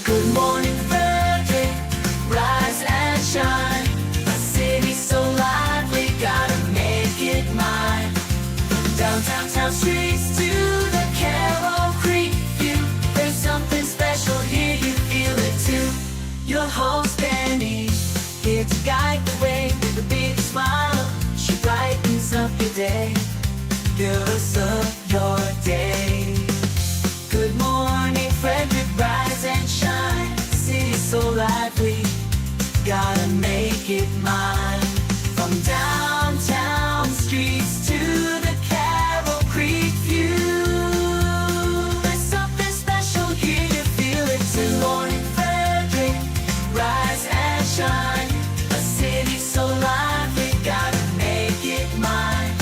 Good morning, Frederick, rise and shine. A city so lively, gotta make it mine. From downtown town streets to the Carroll Creek view, there's something special here, you feel it too. Your host Dani, here to guide the way with a big smile. She brightens up your day, fills up your day. Good morning, Frederick, rise and shine. City so lively, gotta make it mine. From downtown streets to the Carroll Creek view, there's something special here, you feel it too. Good morning, Frederick, rise and shine. A city so lively, gotta make it mine.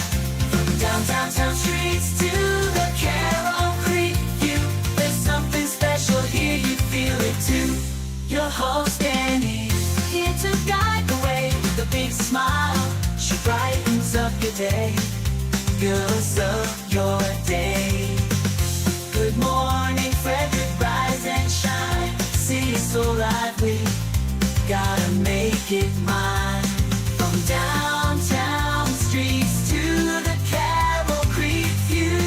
From downtown streets to the Carroll Creek view, there's something special here, you feel it too. Your host Dani, here to guide the way with a big smile. She brightens up your day, fills up your day. Good morning, Frederick, rise and shine. City so lively, gotta make it mine. From downtown streets to the Carroll Creek view,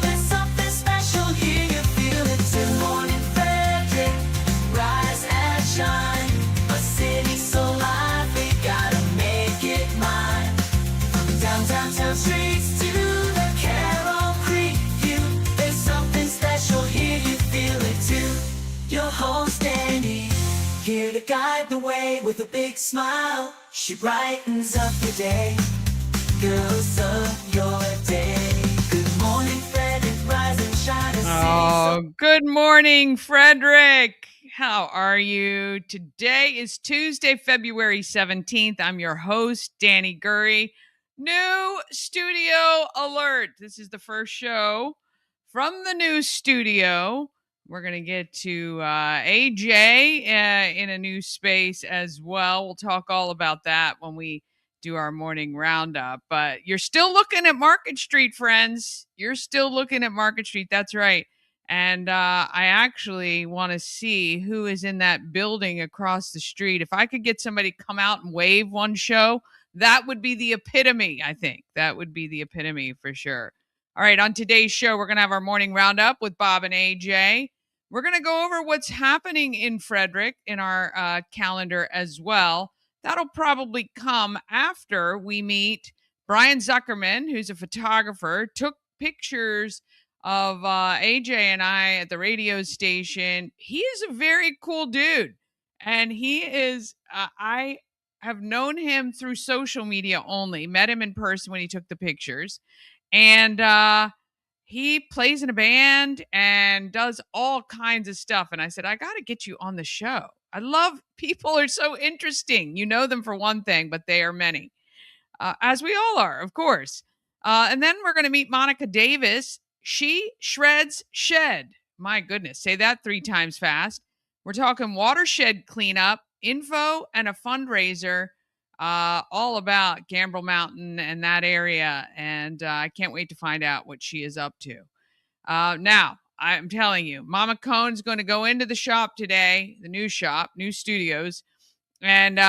there's something special here, you feel it too. Good morning, Frederick, rise and shine. A city so lively, gotta make it mine. From downtown streets to the Carroll Creek view, there's something special here, you feel it too. Your host Dani, here to guide the way with a big smile. She brightens up your day, fills up your day. Good morning, Frederick, rise and shine. Oh, good morning, Frederick. How are you? Today is Tuesday, February 17th. I'm your host, Dani Gurrie. New studio alert. This is the first show from the new studio. We're going to get to AJ in a new space as well. We'll talk all about that when we do our morning roundup. But you're still looking at Market Street, friends. You're still looking at Market Street. That's right. And I actually want to see who is in that building across the street. If I could get somebody to come out and wave one show, that would be the epitome, I think. That would be the epitome for sure. All right, on today's show, we're going to have our morning roundup with Bob and AJ. We're going to go over what's happening in Frederick in our calendar as well. That'll probably come after we meet Brian Zuckerman, who's a photographer, took pictures of AJ and I at the radio station. He is a very cool dude. And he is, I have known him through social media only, met him in person when he took the pictures. And he plays in a band and does all kinds of stuff. And I said, I got to get you on the show. I love people are so interesting. You know them for one thing, but they are many, as we all are, of course. And then we're going to meet Monica Davis. She shreds shed. My goodness, say that 3 times fast. We're talking watershed cleanup, info, and a fundraiser. All about Gambrel Mountain and that area. And I can't wait to find out what she is up to. Now, I'm telling you, Mama Cohn's going to go into the shop today, the new shop, new studios, and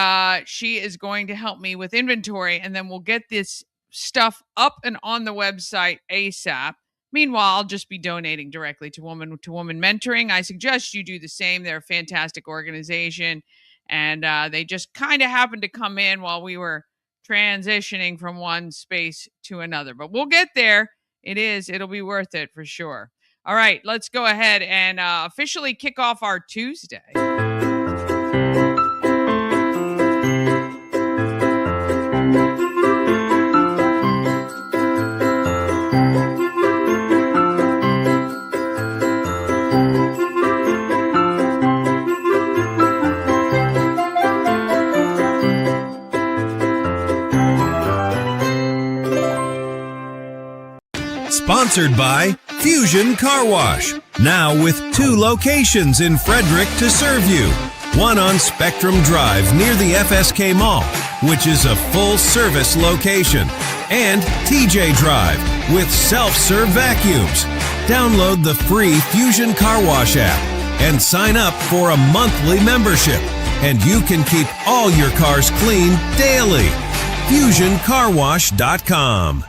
she is going to help me with inventory, and then we'll get this stuff up and on the website ASAP. Meanwhile, I'll just be donating directly to Woman Mentoring. I suggest you do the same. They're a fantastic organization. And they just kind of happened to come in while we were transitioning from one space to another. But we'll get there. It'll be worth it for sure. All right, let's go ahead and officially kick off our Tuesday. Sponsored by Fusion Car Wash. Now with 2 locations in Frederick to serve you. One on Spectrum Drive near the FSK Mall, which is a full-service location. And TJ Drive with self-serve vacuums. Download the free Fusion Car Wash app and sign up for a monthly membership. And you can keep all your cars clean daily. FusionCarWash.com.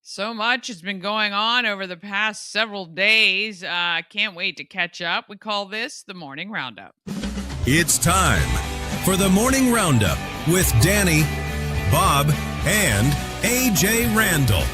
So much has been going on over the past several days. I can't wait to catch up. We call this the Morning Roundup. It's time for the Morning Roundup with Dani, Bob, and AJ Randall.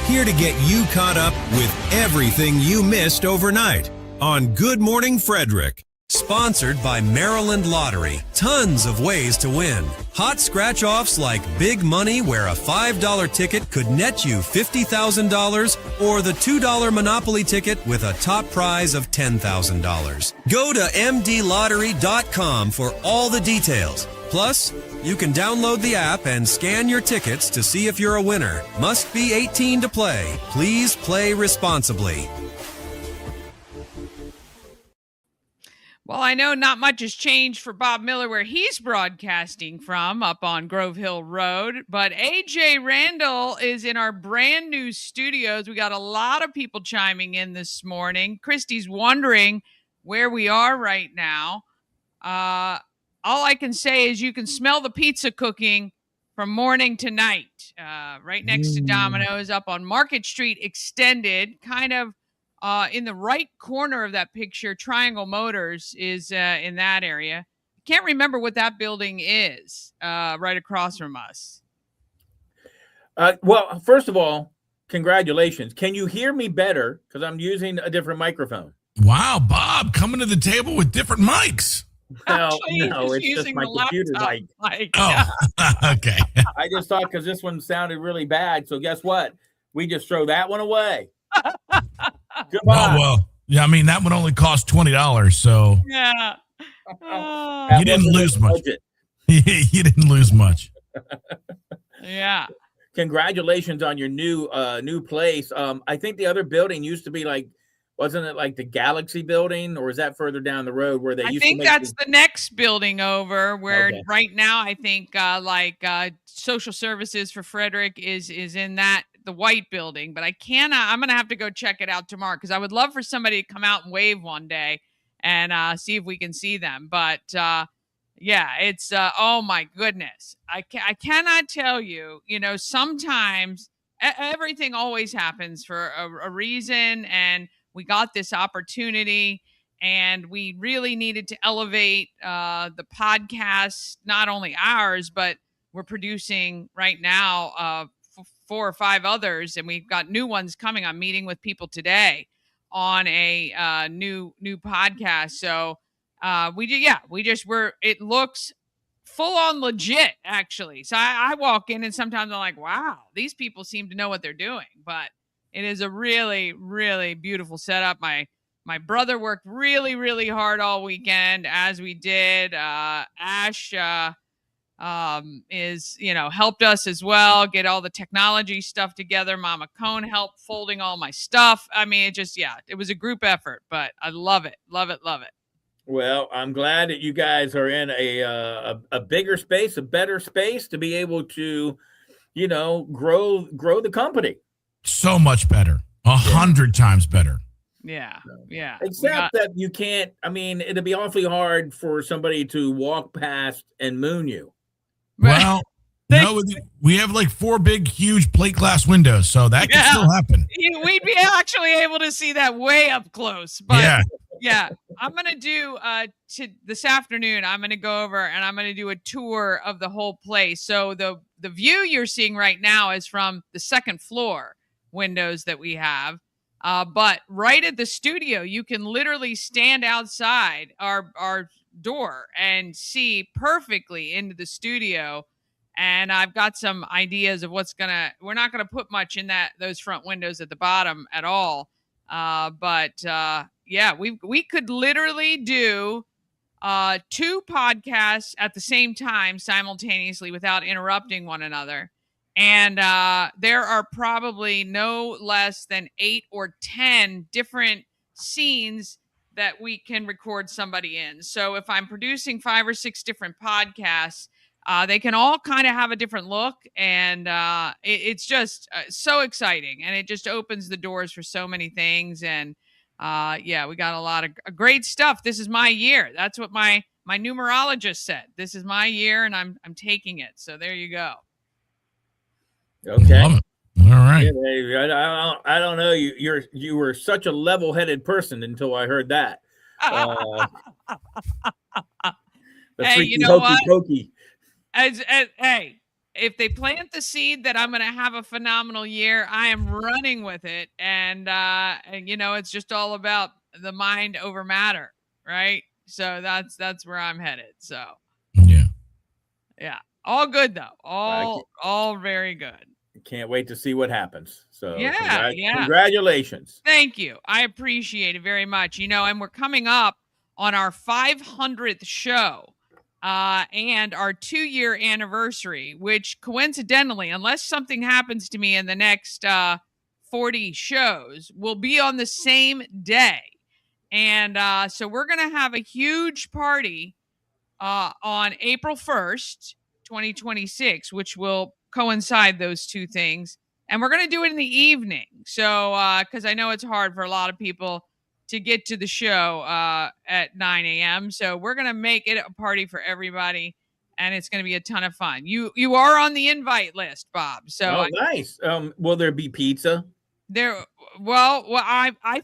Here to get you caught up with everything you missed overnight on Good Morning Frederick. Sponsored by Maryland Lottery. Tons of ways to win. Hot scratch-offs like big money where a $5 ticket could net you $50,000 or the $2 Monopoly ticket with a top prize of $10,000. Go to mdlottery.com for all the details. Plus, you can download the app and scan your tickets to see if you're a winner. Must be 18 to play. Please play responsibly. Well, I know not much has changed for Bob Miller where he's broadcasting from up on Grove Hill Road, but AJ Randall is in our brand new studios. We got a lot of people chiming in this morning. Christy's wondering where we are right now. All I can say is you can smell the pizza cooking from morning to night. Right next to Domino's up on Market Street Extended, kind of in the right corner of that picture. Triangle Motors is in that area. Can't remember what that building is right across from us. Well, first of all, congratulations. Can you hear me better? Because I'm using a different microphone. Wow, Bob, coming to the table with different mics. Well, no, it's just my computer mic. Oh, okay. I just thought because this one sounded really bad. So guess what? We just throw that one away. Goodbye. Well, yeah, I mean, that one only cost $20, so Yeah. you didn't lose much. You didn't lose much. Yeah. Congratulations on your new place. I think the other building used to be like, wasn't it like the Galaxy building, or is that further down the road where they used to I think that's the next building over where right now I think social services for Frederick is in the white building, but I'm going to have to go check it out tomorrow because I would love for somebody to come out and wave one day and see if we can see them. But yeah, it's oh my goodness. I cannot tell you, sometimes everything always happens for a reason, and we got this opportunity and we really needed to elevate the podcast, not only ours, but we're producing right now 4 or 5 others, and we've got new ones coming. I'm meeting with people today on a new podcast. So it looks full on legit, actually. So I walk in and sometimes I'm like, wow, these people seem to know what they're doing. But it is a really, really beautiful setup. My brother worked really, really hard all weekend, as we did. Ash is helped us as well get all the technology stuff together. Mama Cone helped folding all my stuff. I mean, it was a group effort, but I love it. Well, I'm glad that you guys are in a bigger space, a better space to be able to grow the company. So much better. 100 times better. Yeah. Except that you can't, it'd be awfully hard for somebody to walk past and moon you. Well, no, we have like 4 big, huge plate glass windows, so that can still happen. We'd be actually able to see that way up close. But yeah, I'm going to do this afternoon, I'm going to go over and I'm going to do a tour of the whole place. So the view you're seeing right now is from the second floor windows that we have. But right at the studio, you can literally stand outside our door and see perfectly into the studio. And I've got some ideas of we're not going to put much in those front windows at the bottom at all. But we could literally do 2 podcasts at the same time simultaneously without interrupting one another. And there are probably no less than 8 or 10 different scenes that we can record somebody in. So if I'm producing 5 or 6 different podcasts, they can all kind of have a different look, and it's just so exciting, and it just opens the doors for so many things. And yeah, we got a lot of great stuff. This is my year. That's what my numerologist said. This is my year, and I'm taking it. So there you go. Okay. Love it. All right. Yeah, I don't know. You were such a level-headed person until I heard that. The Hey, freaky you know hokey what? pokey. Hey, if they plant the seed that I'm going to have a phenomenal year, I am running with it. And it's just all about the mind over matter, right? So that's where I'm headed. So yeah, all good though. All very good. Can't wait to see what happens. So yeah. Congratulations. Thank you. I appreciate it very much. And we're coming up on our 500th show. And our 2-year anniversary, which coincidentally, unless something happens to me in the next 40 shows, will be on the same day. And so we're going to have a huge party on April 1st, 2026, which will coincide those two things. And we're going to do it in the evening. So, because I know it's hard for a lot of people to get to the show at 9 a.m. So we're going to make it a party for everybody, and it's going to be a ton of fun. You are on the invite list, Bob. So nice. Will there be pizza? I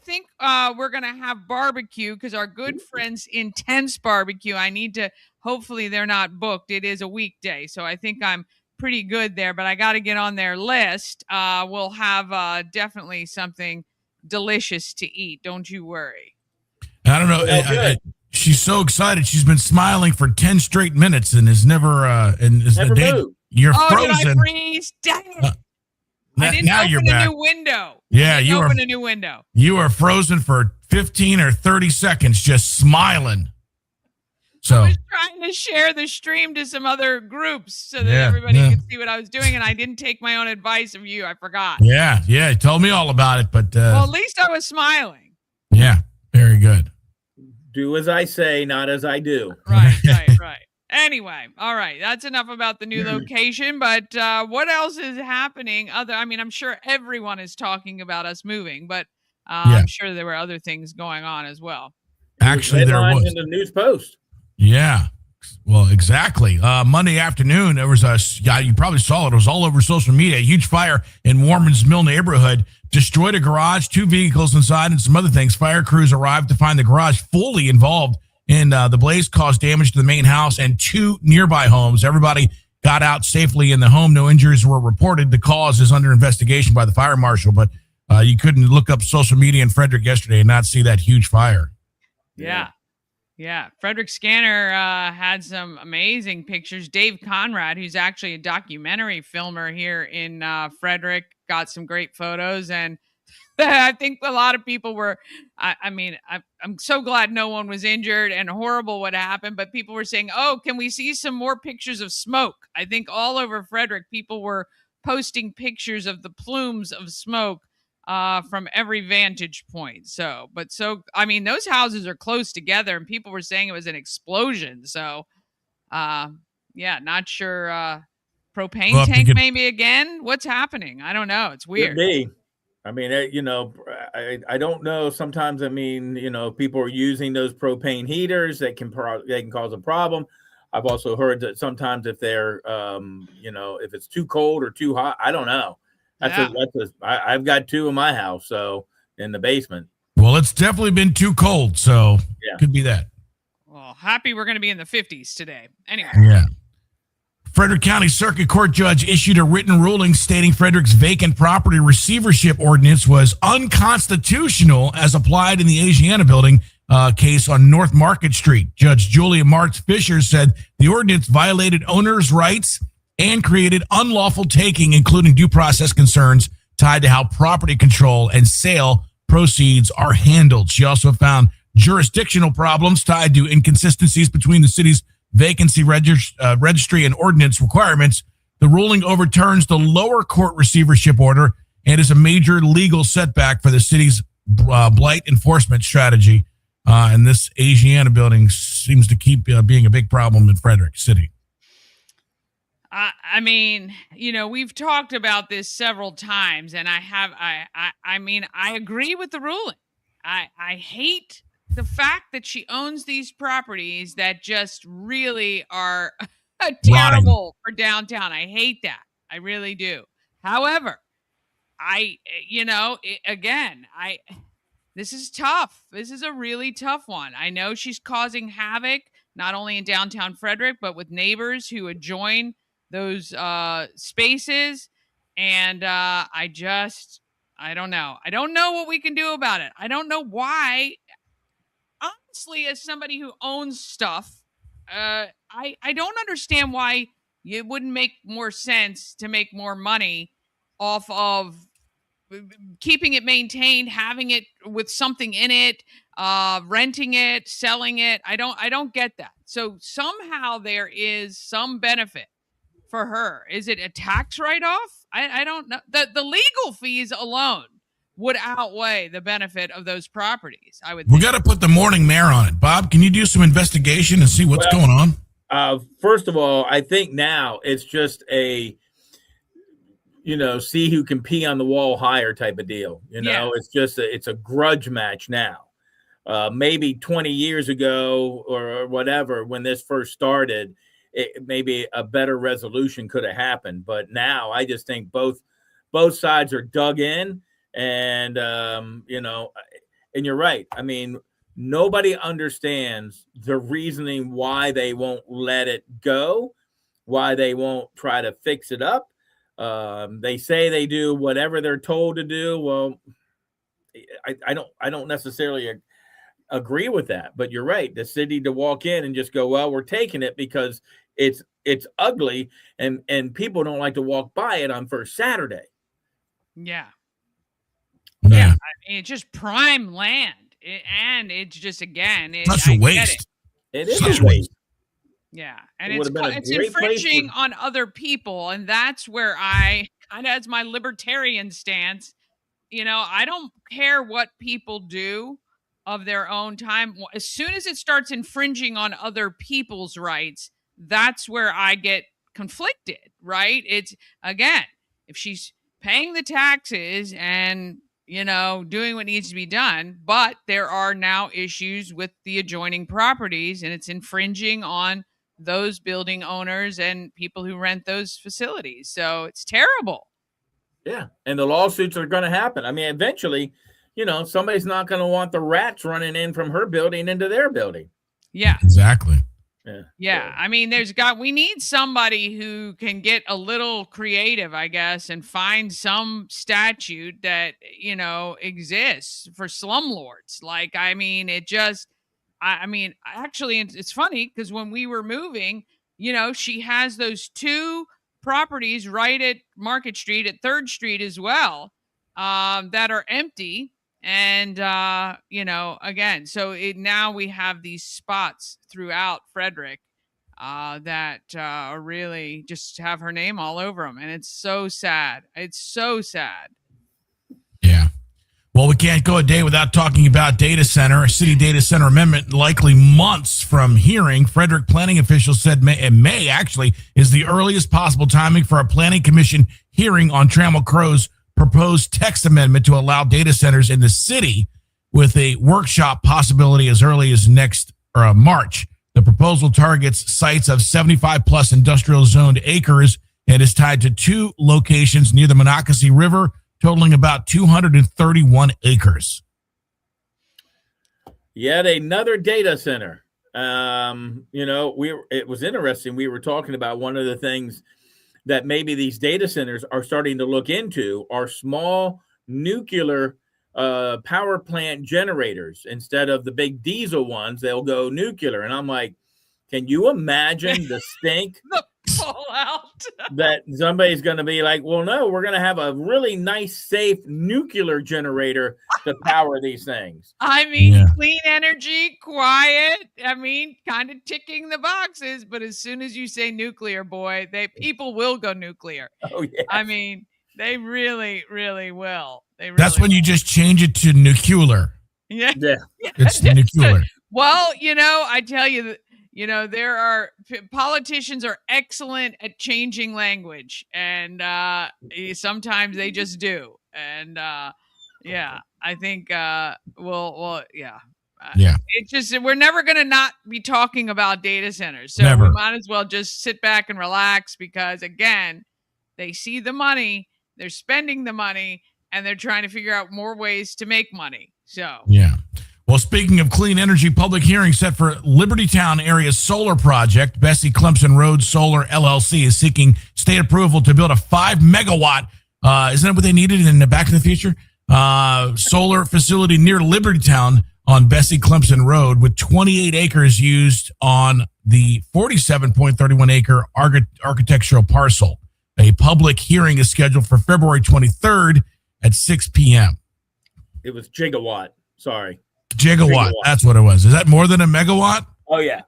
think we're going to have barbecue because our good friends Intense Barbecue, hopefully they're not booked. It is a weekday, so I think I'm pretty good there, but I got to get on their list. We'll have definitely something delicious to eat. Don't you worry. I don't know. She's so excited. She's been smiling for 10 straight minutes and is never moved. You're frozen. Did I freeze? Dang it. I didn't open a new window. Yeah, open a new window. You are frozen for 15 or 30 seconds just smiling. So I was trying to share the stream to some other groups so that everybody could see what I was doing, and I didn't take my own advice of you. I forgot. Yeah, you told me all about it, but well, at least I was smiling. Yeah, very good. Do as I say, not as I do. Right. Anyway, all right. That's enough about the new location, but what else is happening? I'm sure everyone is talking about us moving, but I'm sure there were other things going on as well. Actually, there was. In the News Post. Yeah. Well, exactly. Monday afternoon, there was you probably saw it. It was all over social media. A huge fire in Warman's Mill neighborhood destroyed a garage, 2 vehicles inside, and some other things. Fire crews arrived to find the garage fully involved in the blaze, caused damage to the main house and 2 nearby homes. Everybody got out safely in the home. No injuries were reported. The cause is under investigation by the fire marshal, but you couldn't look up social media in Frederick yesterday and not see that huge fire. Yeah. Frederick Scanner had some amazing pictures. Dave Conrad, who's actually a documentary filmer here in Frederick, got some great photos. And I think a lot of people were, I'm so glad no one was injured, and horrible what happened. But people were saying, can we see some more pictures of smoke? I think all over Frederick, people were posting pictures of the plumes of smoke from every vantage point. Those houses are close together, and people were saying it was an explosion. So, not sure. Propane tank maybe again. What's happening? I don't know. It's weird. Could be. I don't know. Sometimes, people are using those propane heaters that can cause a problem. I've also heard that sometimes if they're, if it's too cold or too hot, I don't know. I've got 2 in my house, so in the basement. Well, it's definitely been too cold, so could be that. Well, happy we're going to be in the 50s today. Anyway. Yeah. Frederick County Circuit Court judge issued a written ruling stating Frederick's vacant property receivership ordinance was unconstitutional as applied in the Asiana building case on North Market Street. Judge Julia Martz Fisher said the ordinance violated owners' rights and created unlawful taking, including due process concerns tied to how property control and sale proceeds are handled. She also found jurisdictional problems tied to inconsistencies between the city's vacancy registry and ordinance requirements. The ruling overturns the lower court receivership order and is a major legal setback for the city's blight enforcement strategy. And this Asiana building seems to keep being a big problem in Frederick City. I mean, we've talked about this several times, and I mean, I agree with the ruling. I hate the fact that she owns these properties that just really are Rotting. terrible for downtown. I hate that. I really do. However, again, this is tough. This is a really tough one. I know she's causing havoc not only in downtown Frederick, but with neighbors who adjoin those spaces. And I don't know. I don't know what we can do about it. I don't know why. Honestly, as somebody who owns stuff, I don't understand why it wouldn't make more sense to make more money off of keeping it maintained, having it with something in it, renting it, selling it. I don't get that. So somehow there is some benefit for her. Is it a tax write-off? I don't know. The legal fees alone would outweigh the benefit of those properties, I would think. We got to put the morning mayor on it. Bob, can you do some investigation and see what's going on? First of all, I think now it's just a, see who can pee on the wall higher type of deal. It's just it's a grudge match now. Maybe 20 years ago or whatever, when this first started, maybe a better resolution could have happened. But now I just think both sides are dug in, and and you're right. I mean, nobody understands the reasoning why they won't let it go, why they won't try to fix it up. They say they do whatever they're told to do. Well, I don't necessarily agree with that, but you're right. The city to walk in and just go, well, we're taking it because it's ugly and people don't like to walk by it on First Saturday. Yeah. Yeah. I mean, it's just prime land. And it's just, again, such a waste. It is a waste. Yeah. And It would've been a it's great place infringing for- on other people. And that's where I kind of, as my libertarian stance, I don't care what people do of their own time. As soon as it starts infringing on other people's rights, that's where I get conflicted, right? It's, again, if she's paying the taxes and doing what needs to be done, but there are now issues with the adjoining properties, and it's infringing on those building owners and people who rent those facilities. So it's terrible. Yeah. And the lawsuits are going to happen. I mean, eventually, somebody's not going to want the rats running in from her building into their building. Yeah. Exactly. Yeah. I mean, we need somebody who can get a little creative, I guess, and find some statute that, exists for slumlords. Like, I mean, actually, it's funny because when we were moving, she has those two properties right at Market Street, at 3rd Street as well, that are empty. And, again, so now we have these spots throughout Frederick that are really just have her name all over them. And it's so sad. It's so sad. Yeah. Well, we can't go a day without talking about data center. A city data center amendment likely months from hearing. Frederick planning officials said May actually is the earliest possible timing for a planning commission hearing on Trammell Crow's proposed text amendment to allow data centers in the city, with a workshop possibility as early as next March. The proposal targets sites of 75 plus industrial zoned acres and is tied to 2 locations near the Monocacy River, totaling about 231 acres. Yet another data center. It was interesting. We were talking about one of the things that maybe these data centers are starting to look into are small nuclear power plant generators. Instead of the big diesel ones, they'll go nuclear. And I'm like, can you imagine the stink Fallout that somebody's going to be like, well, no, we're going to have a really nice, safe nuclear generator to power these things. I mean, clean energy, quiet. I mean, kind of ticking the boxes. But as soon as you say nuclear, boy, people will go nuclear. Oh, yeah. I mean, they really, really will. That's when you just change it to nuclear. Yeah. Yeah. It's nuclear. Well, I tell you, there are politicians are excellent at changing language, and sometimes they just do. And yeah, I think yeah. Yeah. It's just we're never going to not be talking about data centers. So Never. we might as well just sit back and relax because, again, they see the money, they're spending the money, and they're trying to figure out more ways to make money. So, yeah. Well, speaking of clean energy, public hearing set for Libertytown area solar project. Bessie Clemson Road Solar LLC is seeking state approval to build a 5 megawatt. Isn't that what they needed in the Back to the Future? Solar facility near Libertytown on Bessie Clemson Road, with 28 acres used on the 47.31 acre architectural parcel. A public hearing is scheduled for February 23rd at 6 p.m. It was gigawatt. Sorry. Gigawatt. That's what it was. Is that more than a megawatt? Oh, yeah.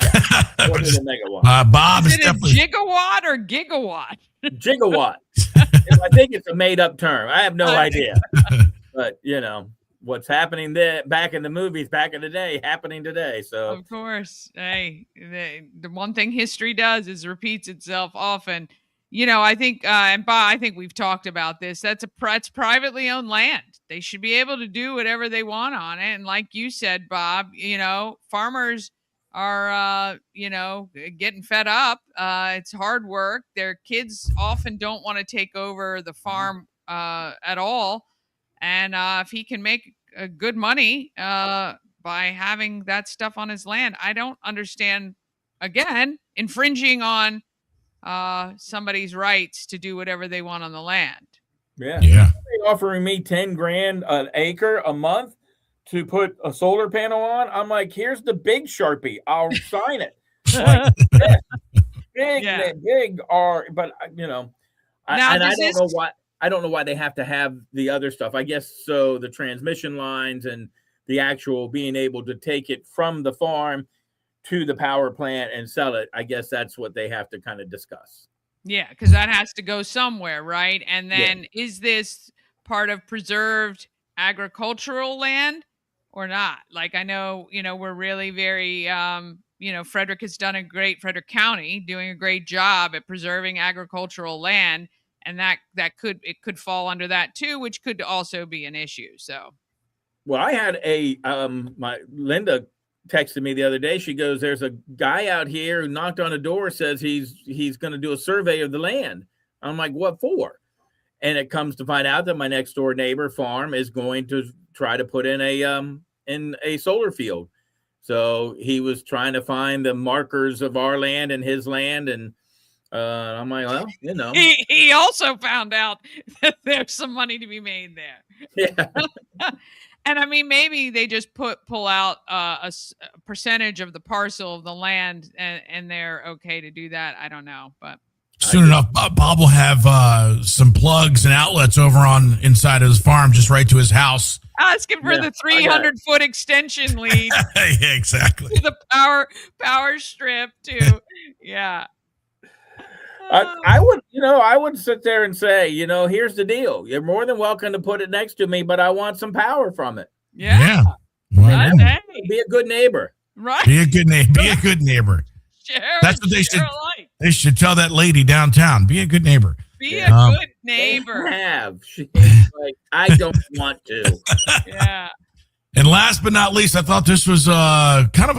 More than a megawatt. Bob is is it a definitely gigawatt or gigawatt? Gigawatt. I think it's a made-up term. I have no idea. But, what's happening there back in the movies back in the day, happening today. So, of course, hey, the one thing history does is repeats itself often. I think, and Bob, I think we've talked about this. That's privately owned land. They should be able to do whatever they want on it. And like you said, Bob, farmers are, getting fed up. It's hard work. Their kids often don't want to take over the farm at all. And if he can make good money by having that stuff on his land, I don't understand, again, infringing on somebody's rights to do whatever they want on the land. yeah. Yeah. They're offering me 10 grand an acre a month to put a solar panel on. I'm like, here's the big Sharpie. I'll sign it. Like, big are, but I don't know why. I don't know why they have to have the other stuff. I guess so the transmission lines and the actual being able to take it from the farm to the power plant and sell it. I guess that's what they have to kind of discuss. Yeah, because that has to go somewhere, right? And then is this part of preserved agricultural land or not? Like, I know, we're really very, Frederick has done Frederick County doing a great job at preserving agricultural land. And that could fall under that too, which could also be an issue. So, well, I had my Linda texted me the other day. She goes, "There's a guy out here who knocked on the door, says he's going to do a survey of the land." I'm like, "What for?" And it comes to find out that my next door neighbor farm is going to try to put in a solar field. So he was trying to find the markers of our land and his land, and I'm like, well, he also found out that there's some money to be made there. Yeah. And I mean, maybe they just pull out a percentage of the parcel of the land, and they're okay to do that. I don't know, but soon enough, Bob will have some plugs and outlets over on inside of his farm, just right to his house. Asking for the 300-foot extension lead. Yeah, exactly. To the power strip too. Yeah. I would sit there and say, here's the deal. You're more than welcome to put it next to me, but I want some power from it. Yeah. Well, be a good neighbor. Right. Be a good neighbor. Be a good neighbor. That's what they should. They should tell that lady downtown. Be a good neighbor. Be a good neighbor. She's like, I don't want to. Yeah. And last but not least, I thought this was kind of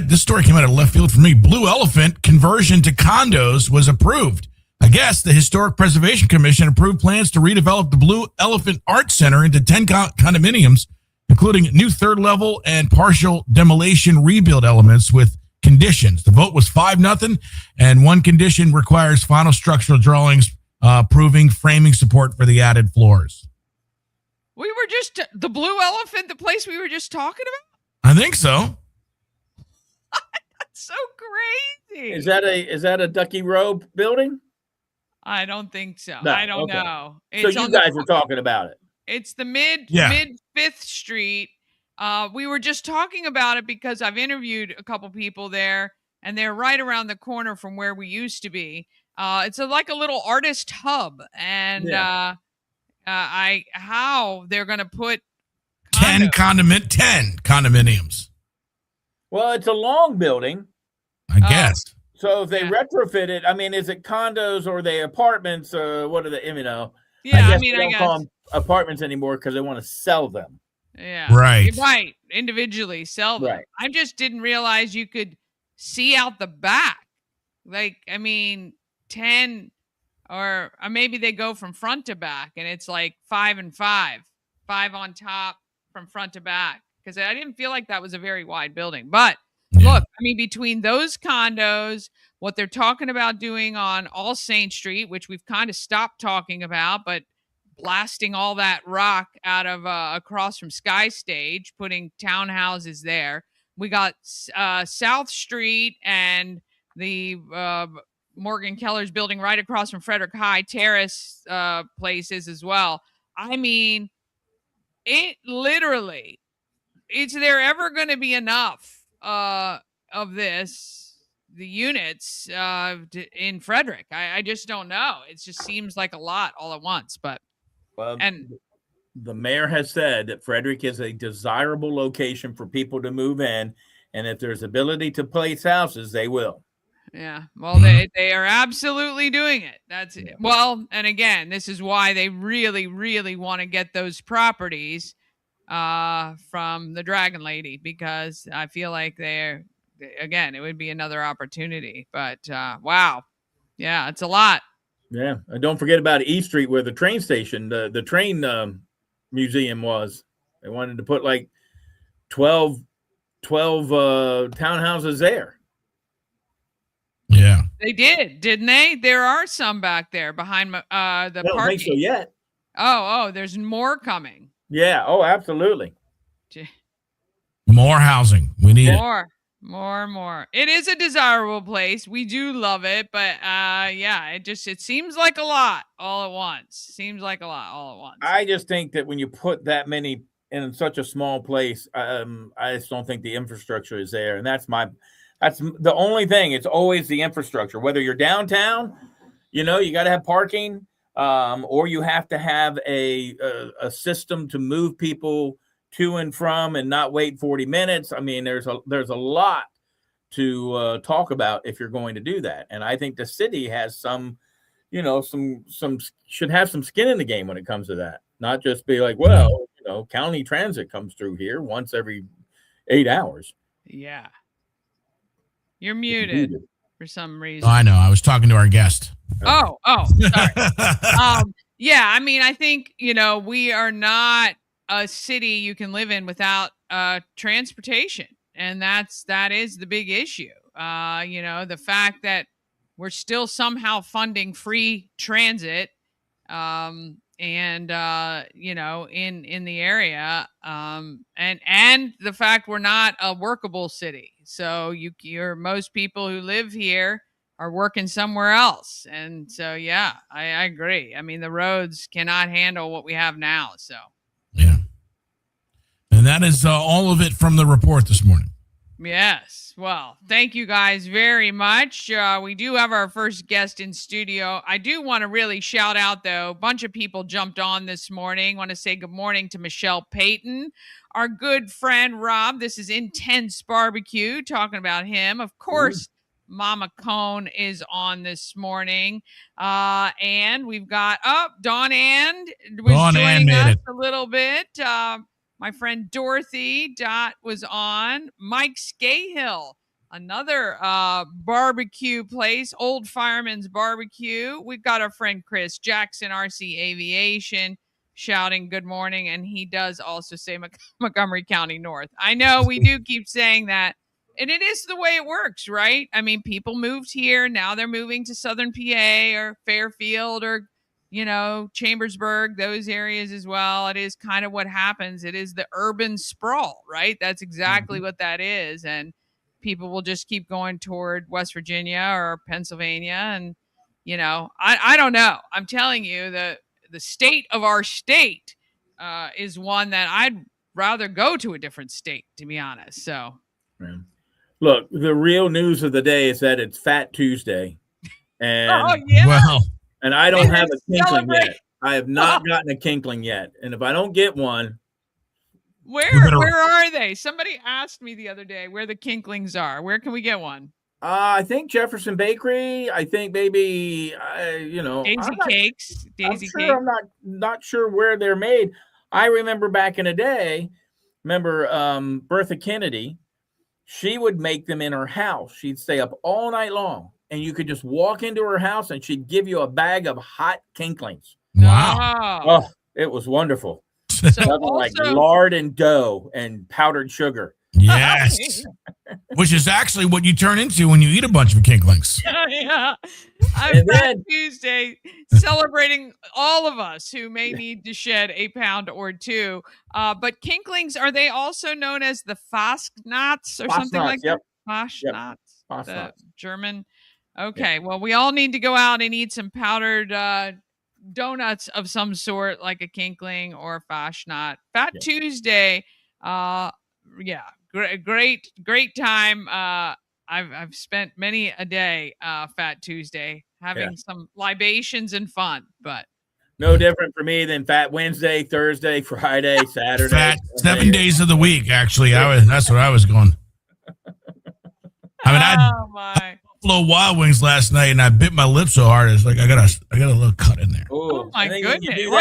this story came out of left field for me. Blue Elephant conversion to condos was approved. I guess the Historic Preservation Commission approved plans to redevelop the Blue Elephant Art Center into 10 condominiums, including new third level and partial demolition rebuild elements with conditions. The vote was 5-0, and one condition requires final structural drawings proving framing support for the added floors. We were just the Blue Elephant, the place we were just talking about? I think so. That's so crazy. Is that a Ducky Row building? I don't think so. No, I don't know. So you guys were talking about it. It's the mid 5th Street. We were just talking about it because I've interviewed a couple people there, and they're right around the corner from where we used to be. It's like a little artist hub, and how they're going to put 10 condominiums. Well, it's a long building. I guess. So if they Yeah. retrofit it, I mean, is it condos or they apartments? What are they? You know, Yeah, I guess mean, they don't call them apartments anymore because they want to sell them. Yeah. Right. You're right. Individually sell them. Right. I just didn't realize you could see out the back. Like, I mean, 10 or maybe they go from front to back and it's like 5 and 5 on top from front to back. Because I didn't feel like that was a very wide building. But Yeah. look, I mean, between those condos, what they're talking about doing on All Saint Street, which we've kind of stopped talking about, but blasting all that rock out of across from Sky Stage, putting townhouses there. We got South Street and the Morgan Keller's building right across from Frederick High Terrace places as well. I mean, it literally, is there ever going to be enough of this, the units in Frederick? I just don't know. It just seems like a lot all at once, but Well, and the mayor has said that Frederick is a desirable location for people to move in, and if there's ability to place houses, they will. yeah, well, they are absolutely doing it. That's it. Well, and again, this is why they really, really want to get those properties from the Dragon Lady, because I feel like again, it would be another opportunity. But wow, yeah, it's a lot. Yeah, and don't forget about East Street where the train station, the train museum was. They wanted to put like 12 townhouses there. Yeah. They did, didn't they? There are some back there behind the I don't parking. think so yet. Oh, there's more coming. Yeah. Oh, absolutely. More housing. We need it. More. It is a desirable place. We do love it, but yeah, it seems like a lot all at once. I just think that when you put that many in such a small place, I just don't think the infrastructure is there, and that's the only thing. It's always the infrastructure. Whether you're downtown, you got to have parking, or you have to have a system to move people to and from and not wait 40 minutes. I mean, there's a lot to talk about if you're going to do that. And I think the city has some should have some skin in the game when it comes to that. Not just be like, well, county transit comes through here once every 8 hours. Yeah. You're muted for some reason. Oh, I know. I was talking to our guest. Oh, sorry. Yeah, I mean, I think, we are not a city you can live in without transportation, and that is the big issue. The fact that we're still somehow funding free transit, and in the area, and the fact we're not a workable city. So most people who live here are working somewhere else, and so yeah, I agree. I mean, the roads cannot handle what we have now. So. Yeah. And that is all of it from the report this morning. Yes. Well, thank you guys very much. We do have our first guest in studio. I do want to really shout out, though. A bunch of people jumped on this morning. Want to say good morning to Michelle Payton, our good friend Rob. This is Intense Barbecue, talking about him. Of course, Mama Cone is on this morning. And we've got Dawn Ann was joining us a little bit. My friend Dorothy Dot was on. Mike Scahill, another barbecue place, Old Fireman's Barbecue. We've got our friend Chris Jackson, RC Aviation, shouting good morning. And he does also say Montgomery County North. I know we do keep saying that. And it is the way it works, right? I mean, people moved here. Now they're moving to Southern PA or Fairfield or Chambersburg, those areas as well. It is kind of what happens. It is the urban sprawl, right? That's exactly what that is. And people will just keep going toward West Virginia or Pennsylvania. And, I don't know. I'm telling you, the state of our state is one that I'd rather go to a different state, to be honest. So, look, the real news of the day is that it's Fat Tuesday. And and I don't have a kinkling yet. I have not gotten a kinkling yet. And if I don't get one, Where are they? Somebody asked me the other day where the Kinklings are. Where can we get one? I think Jefferson Bakery. I think maybe Daisy Cakes. I'm not sure where they're made. I remember back in the day. Bertha Kennedy. She would make them in her house. She'd stay up all night long, and you could just walk into her house, and she'd give you a bag of hot Kinklings. Wow! Oh, it was wonderful. So like lard and dough and powdered sugar. Yes. Which is actually what you turn into when you eat a bunch of Kinklings. Yeah. I'm Fat Tuesday celebrating all of us who may need to shed a pound or two. But Kinklings, are they also known as the Fastnats or something like that? Fastnats. The German. Okay. Yep. Well, we all need to go out and eat some powdered donuts of some sort, like a Kinkling or a Fastnat. Fat Tuesday. Great time. I've spent many a day Fat Tuesday having some libations and fun, but no different for me than Fat Wednesday, Thursday, Friday, Saturday. Fat 7 days of the week. Actually, that's what I was going. I mean, I had Buffalo Wild Wings last night, and I bit my lip so hard. It's like I got a little cut in there. Oh my goodness! You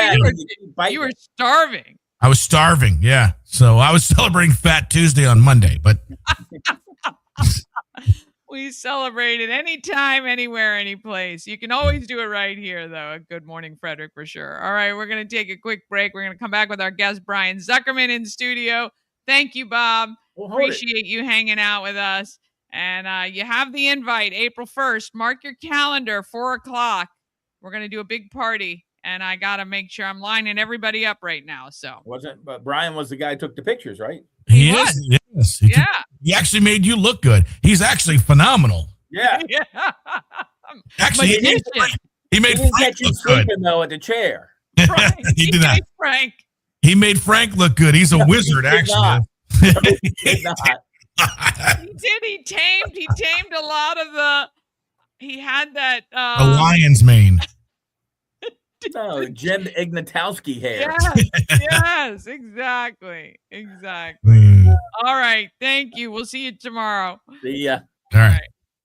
were starving. I was starving, yeah. So I was celebrating Fat Tuesday on Monday, but we celebrated anytime, anywhere, any place. You can always do it right here, though, at Good Morning Frederick for sure. All right, we're going to take a quick break. We're going to come back with our guest, Brian Zuckerman, in studio. Thank you, Bob. Appreciate you hanging out with us. And you have the invite, April 1st. Mark your calendar, 4 o'clock. We're going to do a big party. And I got to make sure I'm lining everybody up right now. But Brian was the guy who took the pictures, right? He is. Yes. He actually made you look good. He's actually phenomenal. Yeah. Actually, he made Frank look good. Though, at the chair. He did that. Frank. He made Frank look good. He's a wizard, actually. He did not. He tamed a lot of he had that. A lion's mane. No, Jim Ignatowski hair. Yes, exactly. All right, thank you. We'll see you tomorrow. See ya. All right.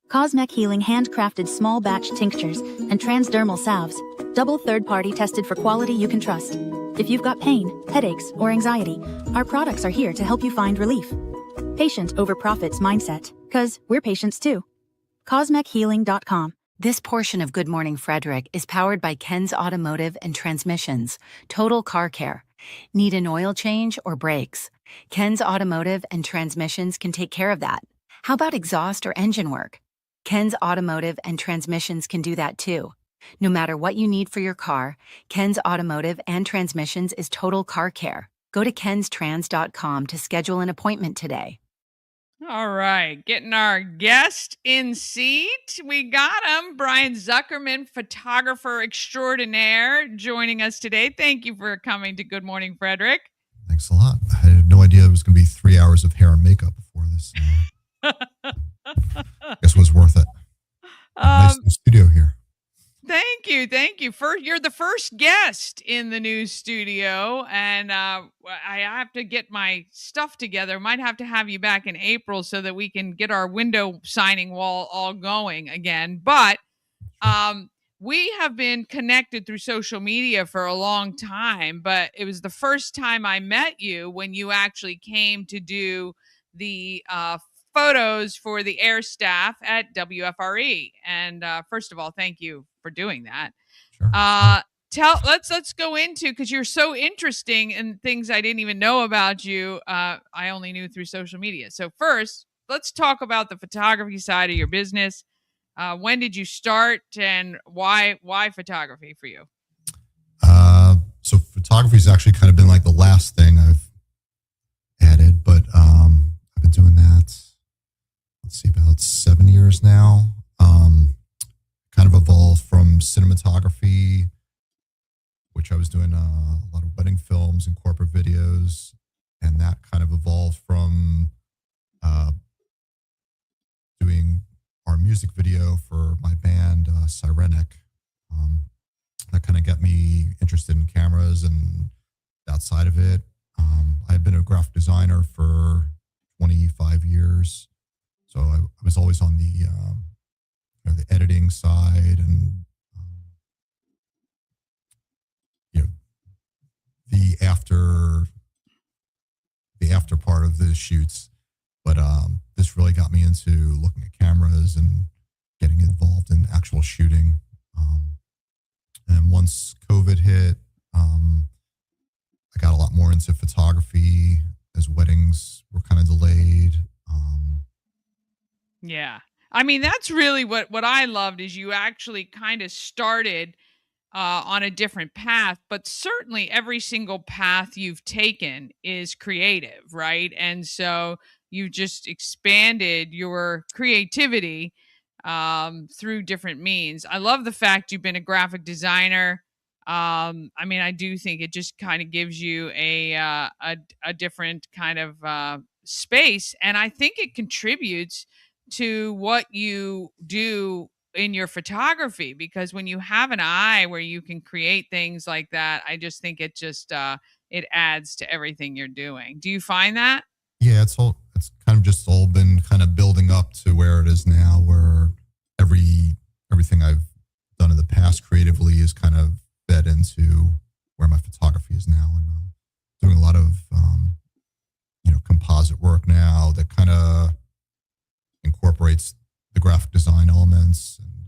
Cosmec Healing handcrafted small batch tinctures and transdermal salves, double third-party tested for quality you can trust. If you've got pain, headaches, or anxiety, our products are here to help you find relief. Patient over profits mindset, 'cause we're patients too. CosmecHealing.com. This portion of Good Morning Frederick is powered by Ken's Automotive and Transmissions, Total Car Care. Need an oil change or brakes? Ken's Automotive and Transmissions can take care of that. How about exhaust or engine work? Ken's Automotive and Transmissions can do that too. No matter what you need for your car, Ken's Automotive and Transmissions is Total Car Care. Go to kenstrans.com to schedule an appointment today. All right, getting our guest in seat. We got him, Brian Zuckerman, photographer extraordinaire, joining us today. Thank you for coming to Good Morning Frederick. Thanks a lot. I had no idea it was going to be 3 hours of hair and makeup before this. I guess it was worth it. Nice new studio here. Thank you. You're the first guest in the new studio, and I have to get my stuff together. Might have to have you back in April so that we can get our window signing wall all going again. But we have been connected through social media for a long time, but it was the first time I met you when you actually came to do the photos for the air staff at WFRE. And first of all, thank you for doing that. Sure. Let's go into, because you're so interesting and things I didn't even know about you. I only knew through social media. So first, let's talk about the photography side of your business. When did you start, and why photography for you? So photography has actually kind of been like the last thing I've added, but I've been doing that, let's see, about 7 years now. Kind of evolved from cinematography, which I was doing a lot of wedding films and corporate videos, and that kind of evolved from doing our music video for my band, Sirenic. That kind of got me interested in cameras and that side of it. I had been a graphic designer for 25 years. So I was always on the editing side and, the after part of the shoots. But this really got me into looking at cameras and getting involved in actual shooting. And once COVID hit, I got a lot more into photography as weddings were kind of delayed. Yeah. I mean, that's really what I loved is you actually kind of started on a different path, but certainly every single path you've taken is creative, right? And so you just expanded your creativity through different means. I love the fact you've been a graphic designer. I mean, I do think it just kind of gives you a different kind of space, and I think it contributes to what you do in your photography, because when you have an eye where you can create things like that, I just think it just it adds to everything you're doing. Do you find that? Yeah, it's kind of just all been kind of building up to where it is now, where everything I've done in the past creatively is kind of fed into where my photography is now, and doing a lot of composite work now that kind of incorporates the graphic design elements and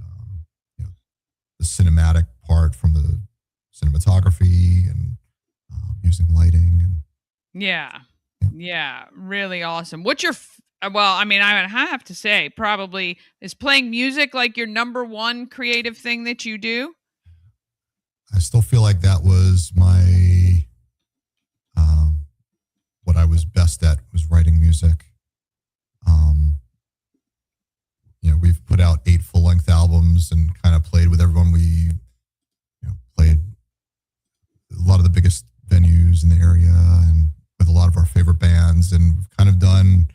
the cinematic part from the cinematography and using lighting and yeah, really awesome. What's your well, I mean, I have to say, probably is playing music like your number one creative thing that you do? I still feel like that was what I was best at was writing music. We've put out 8 full-length albums and kind of played with everyone. We played a lot of the biggest venues in the area and with a lot of our favorite bands, and we've kind of done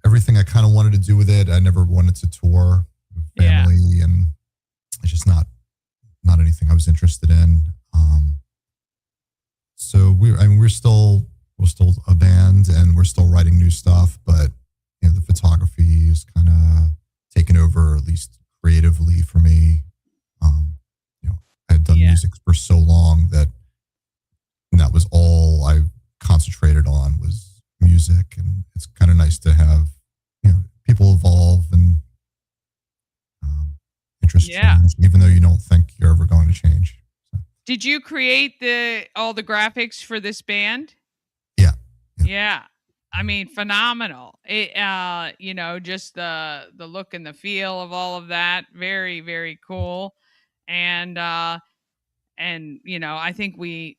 everything I kind of wanted to do with it. I never wanted to tour with family, and it's just not anything I was interested in. So we're still a band and we're still writing new stuff, but the photography is kind of taken over, at least creatively for me. I had done music for so long that was all I concentrated on was music, and it's kind of nice to have people evolve and interests change, even though you don't think you're ever going to change. So. Did you create all the graphics for this band? Yeah. I mean, phenomenal. It, just the look and the feel of all of that. Very, very cool. And I think we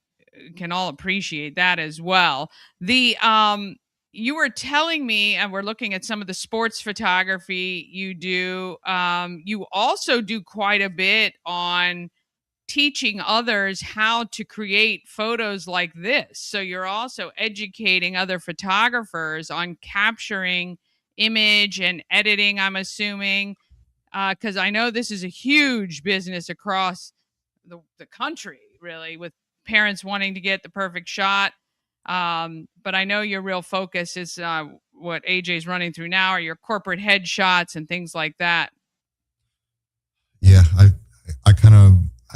can all appreciate that as well. You were telling me, and we're looking at some of the sports photography you do. You also do quite a bit on teaching others how to create photos like this. So you're also educating other photographers on capturing image and editing, I'm assuming, because I know this is a huge business across the country, really, with parents wanting to get the perfect shot. But I know your real focus is what AJ's running through now are your corporate headshots and things like that. Yeah, I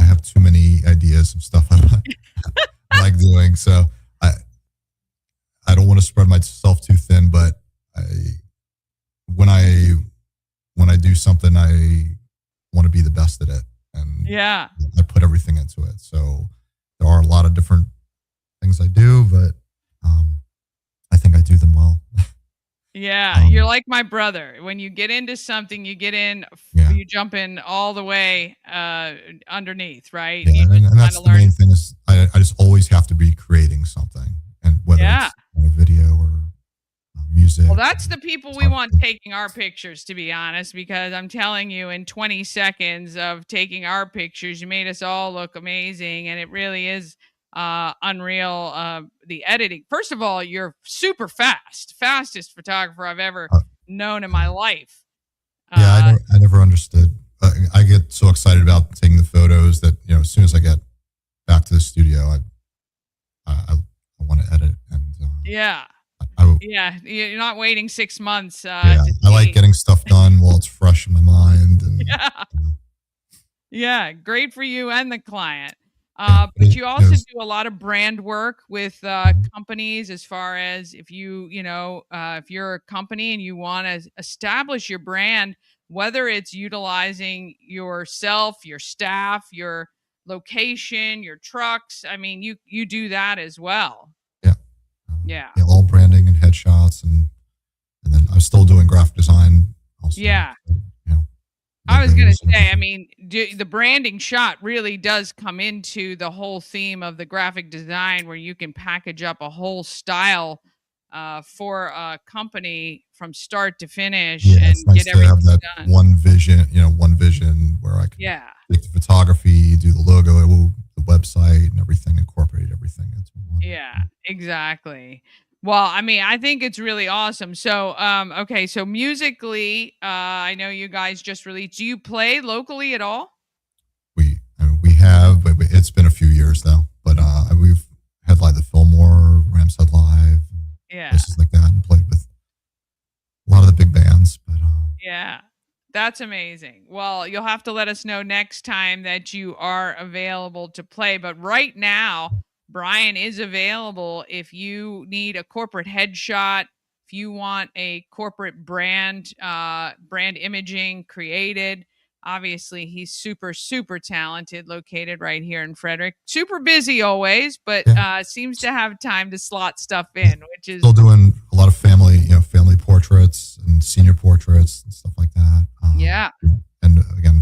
have too many ideas of stuff I like doing, so I don't want to spread myself too thin, but when I do something, I want to be the best at it, and I put everything into it. So there are a lot of different things I do, but I think I do them well. Yeah, you're like my brother. When you get into something, you get in, you jump in all the way underneath, right? Yeah, and that's the main thing is I just always have to be creating something, and whether it's a video or music. Well, that's the people we want taking our pictures, to be honest, because I'm telling you, in 20 seconds of taking our pictures, you made us all look amazing, and it really is unreal. The editing, first of all, you're super fastest photographer I've ever known in my life. I never understood. I get so excited about taking the photos that as soon as I get back to the studio, I want to edit, and Yeah. I, Yeah. You're not waiting 6 months. yeah, To I like see. getting stuff done while it's fresh in my mind. And Yeah. you know, Yeah. Great for you and the client. yeah, But you it also was, do a lot of brand work with mhm. companies as far as if if you're a company and you want to establish your brand, whether it's utilizing yourself, your staff, your location, your trucks. I mean, you do that as well. Yeah, Yeah. yeah, all branding and headshots, and then I'm still doing graphic design also. Yeah. So, you know, I was going to logos and say, I everything. mean, the branding shot really does come into the whole theme of the graphic design where you can package up a whole style for a company from start to finish Yeah, it's and nice get to have everything that done. one vision where I can Yeah. take the photography, do the logo, the website, and everything, incorporate everything into one. Yeah, exactly. Well, I mean, I think it's really awesome. So, okay, so musically, I know you guys just released. Do you play locally at all? I mean, we have, but it's been a few years now. But we've headlined the Fillmore, Ramshead Live, and Yeah. places like that, and played with a lot of the big bands. But Yeah. That's amazing. Well, you'll have to let us know next time that you are available to play. But right now, Brian is available if you need a corporate headshot, if you want a corporate brand imaging created. Obviously, he's super, super talented, located right here in Frederick. Super busy always, but yeah, seems to have time to slot stuff in, which is still doing a lot of family portraits and senior portraits and stuff like that. yeah. And again,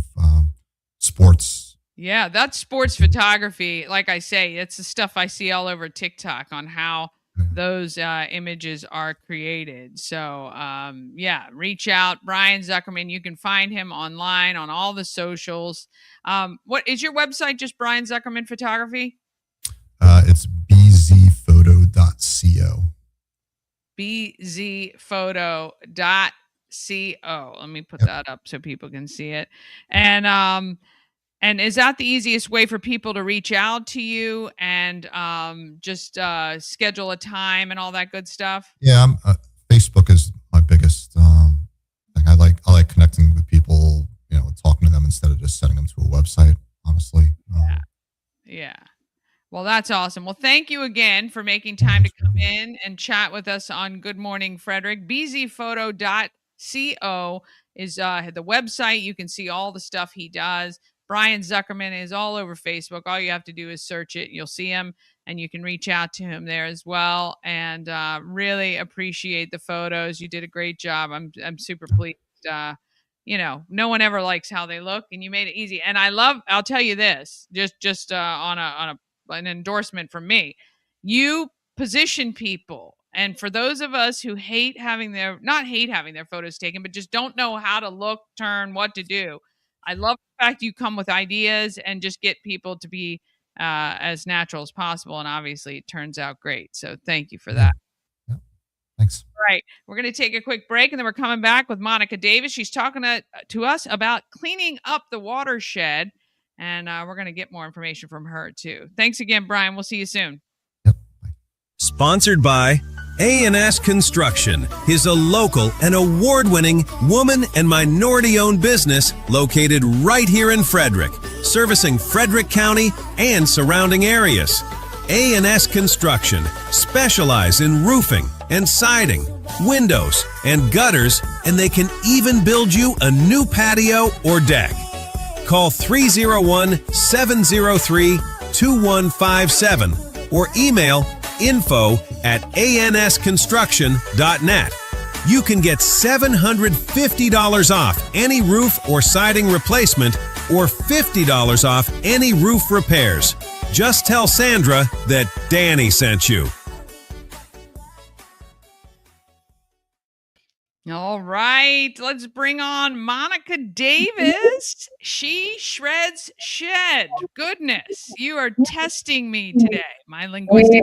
sports. Yeah, that's sports photography. Like I say, it's the stuff I see all over TikTok on how Yeah. those images are created. So, yeah, reach out. Brian Zuckerman, you can find him online on all the socials. What is your website? Just Brian Zuckerman Photography? It's bzphoto.co. bzphoto.co. Let me put Yep. that up so people can see it. And is that the easiest way for people to reach out to you and just schedule a time and all that good stuff? Yeah, Facebook is my biggest thing. I like connecting with people, talking to them instead of just sending them to a website. Honestly, Yeah. Well, that's awesome. Well, thank you again for making time to come in and chat with us on Good Morning Frederick. bzphoto.co is the website. You can see all the stuff he does. Brian Zuckerman is all over Facebook. All you have to do is search it. You'll see him, and you can reach out to him there as well. And really appreciate the photos. You did a great job. I'm super pleased. No one ever likes how they look, and you made it easy. And I'll tell you this, just on an endorsement from me. You position people. And for those of us who not hate having their photos taken, but just don't know how to look, turn, what to do, I love the fact you come with ideas and just get people to be as natural as possible. And obviously, it turns out great. So thank you for that. yeah. Thanks. All right. We're going to take a quick break and then we're coming back with Monica Davis. She's talking to us about cleaning up the watershed. And we're going to get more information from her, too. Thanks again, Brian. We'll see you soon. Yep. Bye. Sponsored by A&S Construction is a local and award-winning woman and minority-owned business located right here in Frederick, servicing Frederick County and surrounding areas. A&S Construction specialize in roofing and siding, windows and gutters, and they can even build you a new patio or deck. Call 301-703-2157 or email info@ansconstruction.net. You can get $750 off any roof or siding replacement or $50 off any roof repairs. Just tell Sandra that Dani sent you. All right, let's bring on Monica Davis. She shreds shed. Goodness, you are testing me today. My linguistic.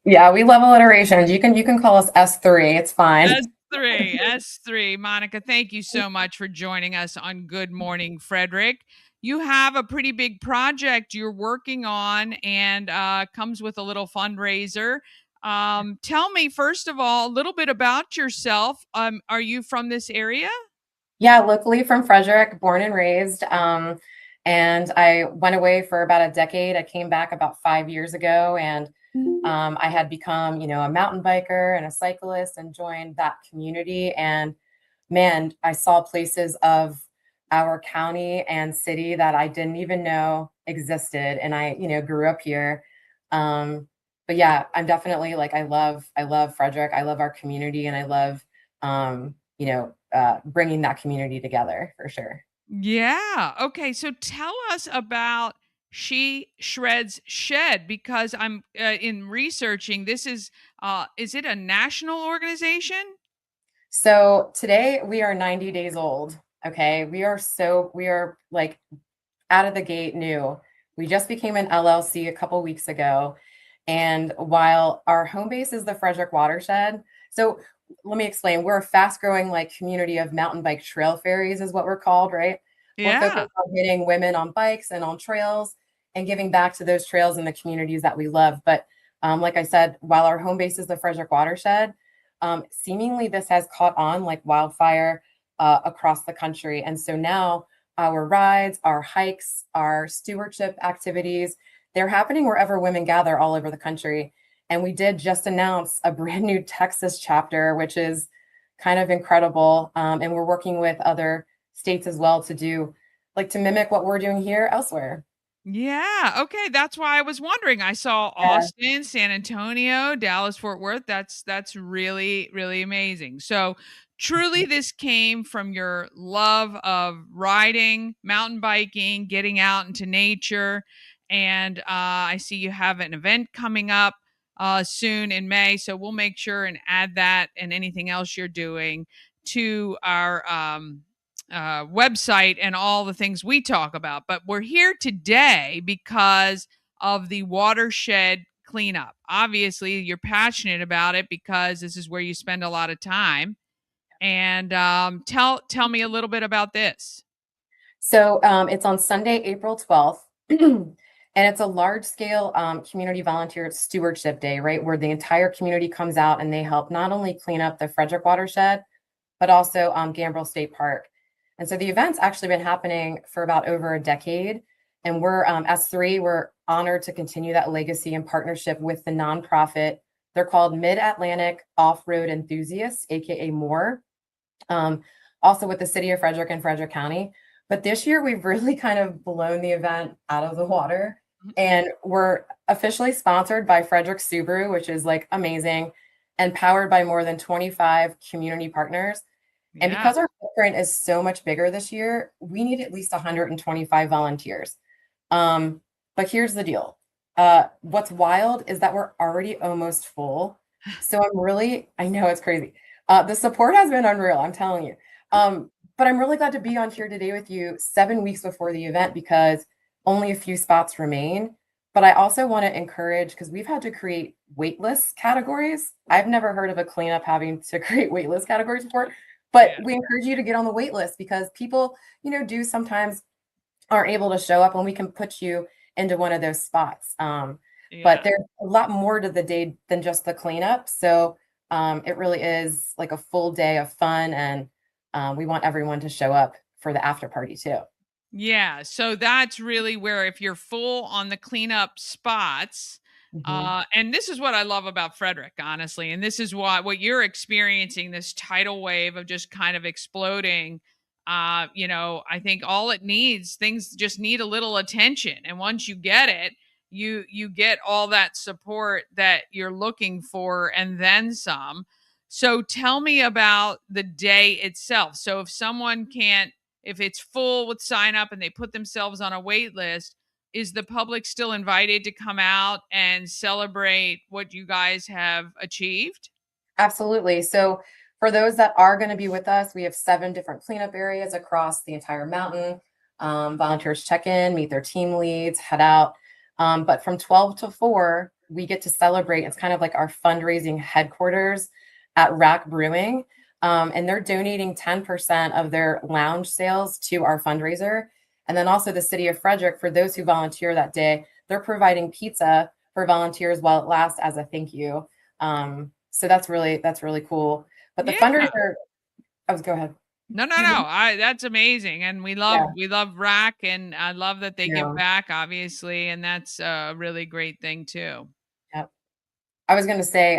We love alliterations. You can call us S3. It's fine. S3. Monica, thank you so much for joining us on Good Morning Frederick. You have a pretty big project you're working on and comes with a little fundraiser. Tell me, first of all, a little bit about yourself. Are you from this area? Yeah, locally from Frederick, born and raised. And I went away for about a decade. I came back about 5 years ago, and I had become, a mountain biker and a cyclist and joined that community. And man, I saw places of our county and city that I didn't even know existed. And I, grew up here. But yeah, I'm definitely like, I love Frederick. I love our community, and I love, bringing that community together for sure. Yeah. Okay. So tell us about She Shreds Shed, because I'm in researching. This is it a national organization? So today we are 90 days old. Okay. We are like out of the gate new. We just became an LLC a couple weeks ago. And while our home base is the Frederick watershed, so let me explain. We're a fast growing like community of mountain bike trail ferries is what we're called, right? We're Yeah. focused on getting women on bikes and on trails and giving back to those trails and the communities that we love. But like I said, while our home base is the Frederick watershed, seemingly this has caught on like wildfire across the country. And so now our rides, our hikes, our stewardship activities, they're happening wherever women gather all over the country. And we did just announce a brand new Texas chapter, which is kind of incredible. And we're working with other states as well to do like to mimic what we're doing here elsewhere. Yeah. Okay. That's why I was wondering. I saw Yeah. Austin, San Antonio, Dallas, Fort Worth. That's really, really amazing. So truly this came from your love of riding, mountain biking, getting out into nature. And I see you have an event coming up soon in May. So we'll make sure and add that and anything else you're doing to our website and all the things we talk about. But we're here today because of the watershed cleanup. Obviously, you're passionate about it because this is where you spend a lot of time. And tell me a little bit about this. So it's on Sunday, April 12th. And it's a large scale community volunteer stewardship day, right? Where the entire community comes out and they help not only clean up the Frederick watershed, but also Gambrill State Park. And so the event's actually been happening for about over a decade. And we're, S3, we're honored to continue that legacy in partnership with the nonprofit. They're called Mid-Atlantic Off-Road Enthusiasts, AKA MORE, also with the city of Frederick and Frederick County. But this year, we've really kind of blown the event out of the water. And we're officially sponsored by Frederick Subaru, which is like amazing, and powered by more than 25 community partners. And Yeah. because our footprint is so much bigger this year, we need at least 125 volunteers. But here's the deal. What's wild is that we're already almost full. So I know it's crazy. The support has been unreal, I'm telling you. But I'm really glad to be on here today with you 7 weeks before the event because only a few spots remain. But I also want to encourage, because we've had to create waitlist categories. I've never heard of a cleanup having to create waitlist categories before, but Yeah. we encourage you to get on the wait list because people, do sometimes aren't able to show up and we can put you into one of those spots. But Yeah. there's a lot more to the day than just the cleanup. So it really is like a full day of fun, and we want everyone to show up for the after party too. Yeah, so that's really where if you're full on the cleanup spots, Mhm. and this is what I love about Frederick, honestly, and this is what you're experiencing, this tidal wave of just kind of exploding. I think all it needs, things just need a little attention, and once you get it, you get all that support that you're looking for, and then some. So tell me about the day itself. So if it's full with sign up and they put themselves on a wait list, is the public still invited to come out and celebrate what you guys have achieved? Absolutely. So for those that are going to be with us, we have 7 different cleanup areas across the entire mountain. Volunteers check in, meet their team leads, head out. But from 12 to 4, we get to celebrate. It's kind of like our fundraising headquarters at Rack Brewing. And they're donating 10% of their lounge sales to our fundraiser. And then also the city of Frederick, for those who volunteer that day, they're providing pizza for volunteers while it lasts as a thank you. So that's really cool. But the Yeah. fundraiser, go ahead. No. That's amazing. And we Yeah. love RAC, and I love that they give Yeah. back, obviously, and that's a really great thing too. Yep. I was going to say,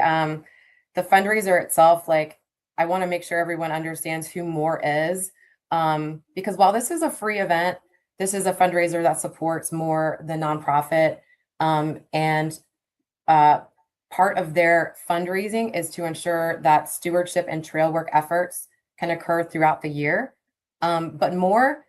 the fundraiser itself, like, I want to make sure everyone understands who More is, because while this is a free event, this is a fundraiser that supports More, the nonprofit, and part of their fundraising is to ensure that stewardship and trail work efforts can occur throughout the year. But More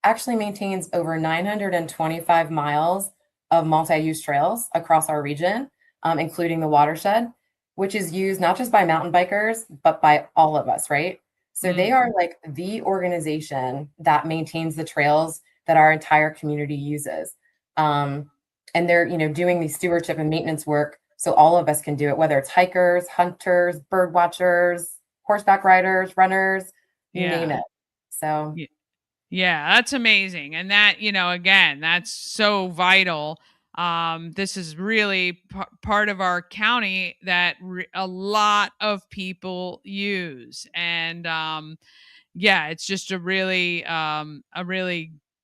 actually maintains over 925 miles of multi-use trails across our region, including the watershed, which is used not just by mountain bikers, but by all of us, right? So they are like the organization that maintains the trails that our entire community uses. And they're, doing the stewardship and maintenance work so all of us can do it, whether it's hikers, hunters, bird watchers, horseback riders, runners, you name Yeah. it. So Yeah, that's amazing. And that, again, that's so vital. This is really part of our county that a lot of people use. And yeah, it's just a really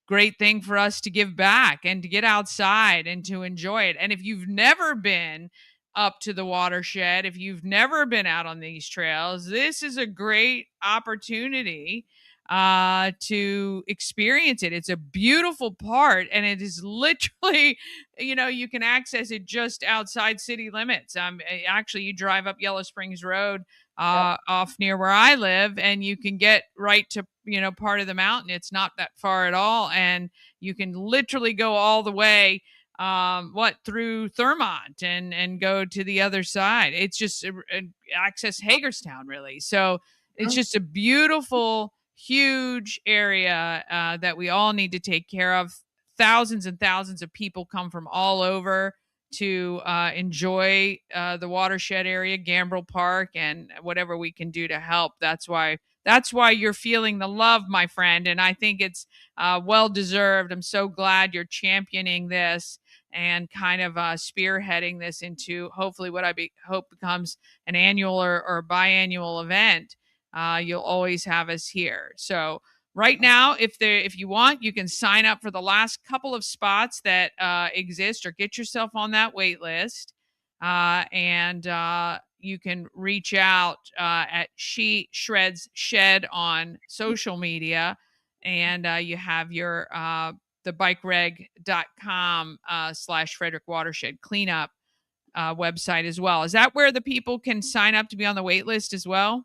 great thing for us to give back and to get outside and to enjoy it. And if you've never been up to the watershed, if you've never been out on these trails, this is a great opportunity to experience it. It's a beautiful part, and it is literally, you can access it just outside city limits. Actually, you drive up Yellow Springs Road off near where I live, and you can get right to part of the mountain. It's not that far at all, and you can literally go all the way through Thurmont and go to the other side. It's just access Hagerstown, really. So it's just a beautiful, huge area that we all need to take care of. Thousands and thousands of people come from all over to enjoy the watershed area, Gambrel Park, and whatever we can do to help. That's why you're feeling the love, my friend, and I think it's well deserved. I'm so glad you're championing this and kind of spearheading this into hopefully what hope becomes an annual or biannual event. You'll always have us here. So right now, if you want, you can sign up for the last couple of spots that exist, or get yourself on that wait list. And you can reach out at She Shreds Shed on social media, and you have your thebikereg.com / Frederick Watershed Cleanup website as well. Is that where the people can sign up to be on the wait list as well?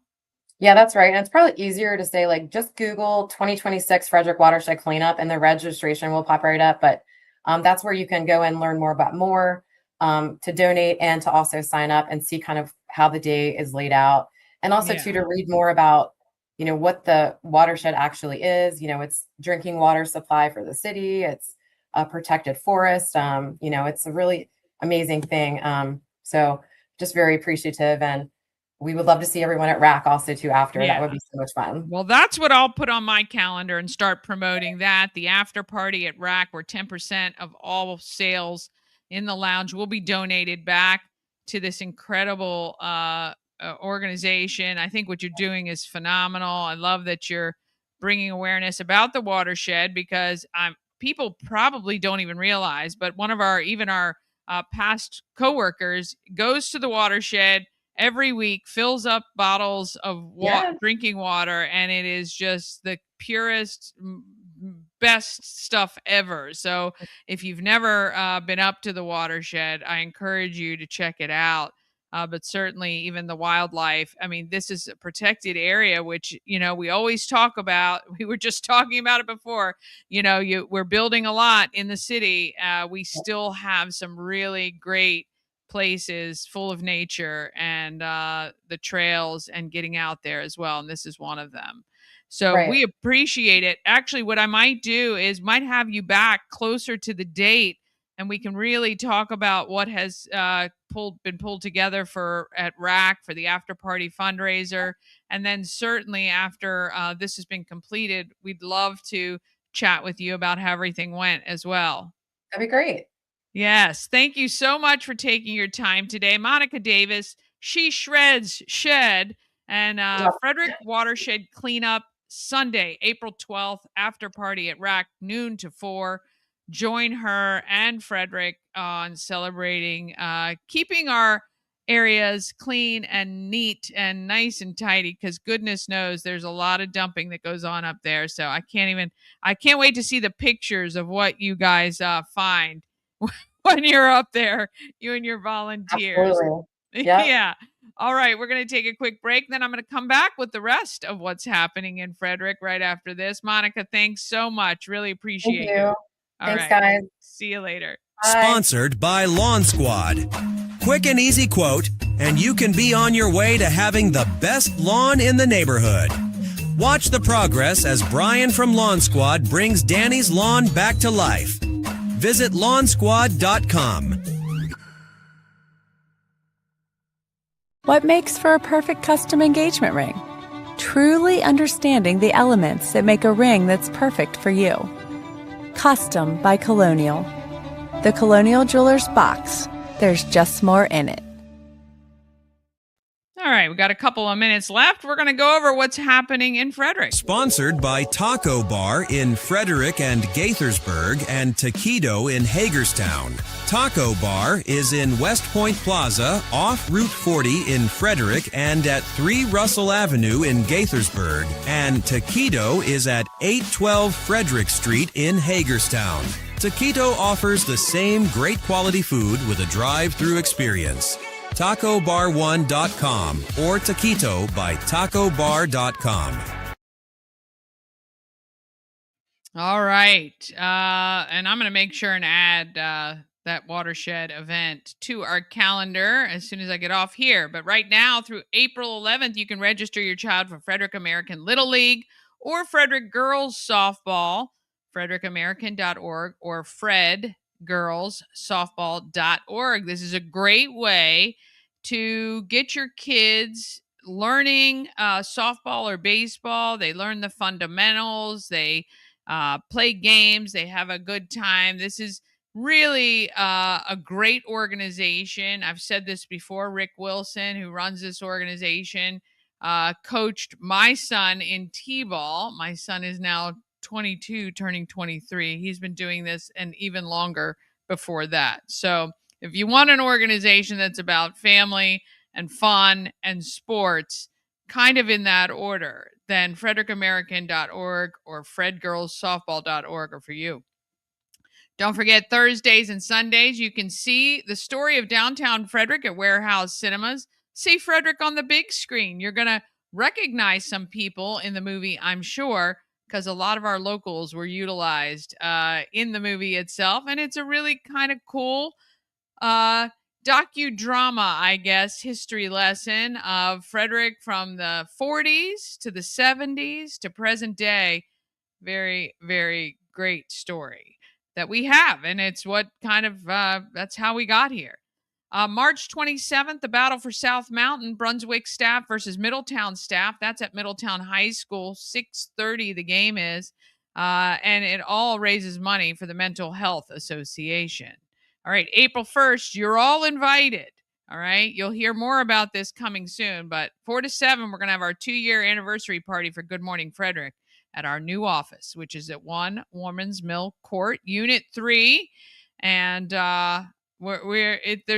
yeah, that's right. And it's probably easier to say, like, just Google 2026 Frederick Watershed Cleanup and the registration will pop right up. But that's where you can go and learn more about More, to donate, and to also sign up and see kind of how the day is laid out. And also to read more about, what the watershed actually is. It's drinking water supply for the city. It's a protected forest. It's a really amazing thing. So just very appreciative, and we would love to see everyone at RAC also too after. That would be so much fun. Well, that's what I'll put on my calendar and start promoting that. The after party at RAC, where 10% of all sales in the lounge will be donated back to this incredible organization. I think what you're doing is phenomenal. I love that you're bringing awareness about the watershed, because people probably don't even realize, but one of our past coworkers goes to the watershed every week, fills up bottles of drinking water, and it is just the purest, best stuff ever. So if you've never been up to the watershed, I encourage you to check it out. But certainly even the wildlife. I mean, this is a protected area, which, we always talk about. We were just talking about it before. We're building a lot in the city. We still have some really great places full of nature and the trails and getting out there as well. And this is one of them. So we appreciate it. Actually, what I might do is might have you back closer to the date, and we can really talk about what has been pulled together at RAC for the after party fundraiser. And then certainly after this has been completed, we'd love to chat with you about how everything went as well. That'd be great. Yes. Thank you so much for taking your time today. Monica Davis, She Shreds Shed and Yep. Frederick Watershed Cleanup Sunday, April 12th, after party at RAC, noon to 4. Join her and Frederick on celebrating keeping our areas clean and neat and nice and tidy, because goodness knows there's a lot of dumping that goes on up there. So I can't wait to see the pictures of what you guys find when you're up there, you and your volunteers. Absolutely. Yep. Yeah. All right, we're going to take a quick break. Then I'm going to come back with the rest of what's happening in Frederick right after this. Monica, thanks so much. Really appreciate Thank you. All Thanks, right. guys. See you later. Bye. Sponsored by Lawn Squad. Quick and easy quote, and you can be on your way to having the best lawn in the neighborhood. Watch the progress as Brian from Lawn Squad brings Dani's lawn back to life. Visit lawnsquad.com. What makes for a perfect custom engagement ring? Truly understanding the elements that make a ring that's perfect for you. Custom by Colonial. The Colonial Jewelers box. There's just more in it. All right, we got a couple of minutes left. We're going to go over what's happening in Frederick. Sponsored by Taco Bar in Frederick and Gaithersburg and Taquito in Hagerstown. Taco Bar is in West Point Plaza, off Route 40 in Frederick and at 3 Russell Avenue in Gaithersburg. And Taquito is at 812 Frederick Street in Hagerstown. Taquito offers the same great quality food with a drive-through experience. TacoBar1.com or Taquito by TacoBar.com. All right. And I'm going to make sure and add that watershed event to our calendar as soon as I get off here. But right now, through April 11th, you can register your child for Frederick American Little League or Frederick Girls Softball, frederickAmerican.org, or fredgirlssoftball.org. This is a great way to get your kids learning softball or baseball. They learn the fundamentals. They play games. They have a good time. This is really a great organization. I've said this before. Rick Wilson, who runs this organization, coached my son in T-ball. My son is now 22, turning 23. He's been doing this and even longer before that. So if you want an organization that's about family and fun and sports, kind of in that order, then frederickAmerican.org or fredgirlssoftball.org are for you. Don't forget, Thursdays and Sundays, you can see the story of downtown Frederick at Warehouse Cinemas. See Frederick on the big screen. You're going to recognize some people in the movie, I'm sure, because a lot of our locals were utilized in the movie itself. And it's a really kind of cool docudrama, I guess, history lesson of Frederick from the 40s to the 70s to present day. Very, very great story that we have. And it's what kind of, that's how we got here. March 27th, the battle for South Mountain, Brunswick staff versus Middletown staff. That's at Middletown High School, 6:30 the game is. And it all raises money for the Mental Health Association. All right, April 1st, you're all invited. All right, you'll hear more about this coming soon. But 4 to 7, we're going to have our 2-year anniversary party for Good Morning Frederick at our new office, which is at 1 Woman's Mill Court, Unit 3. And there's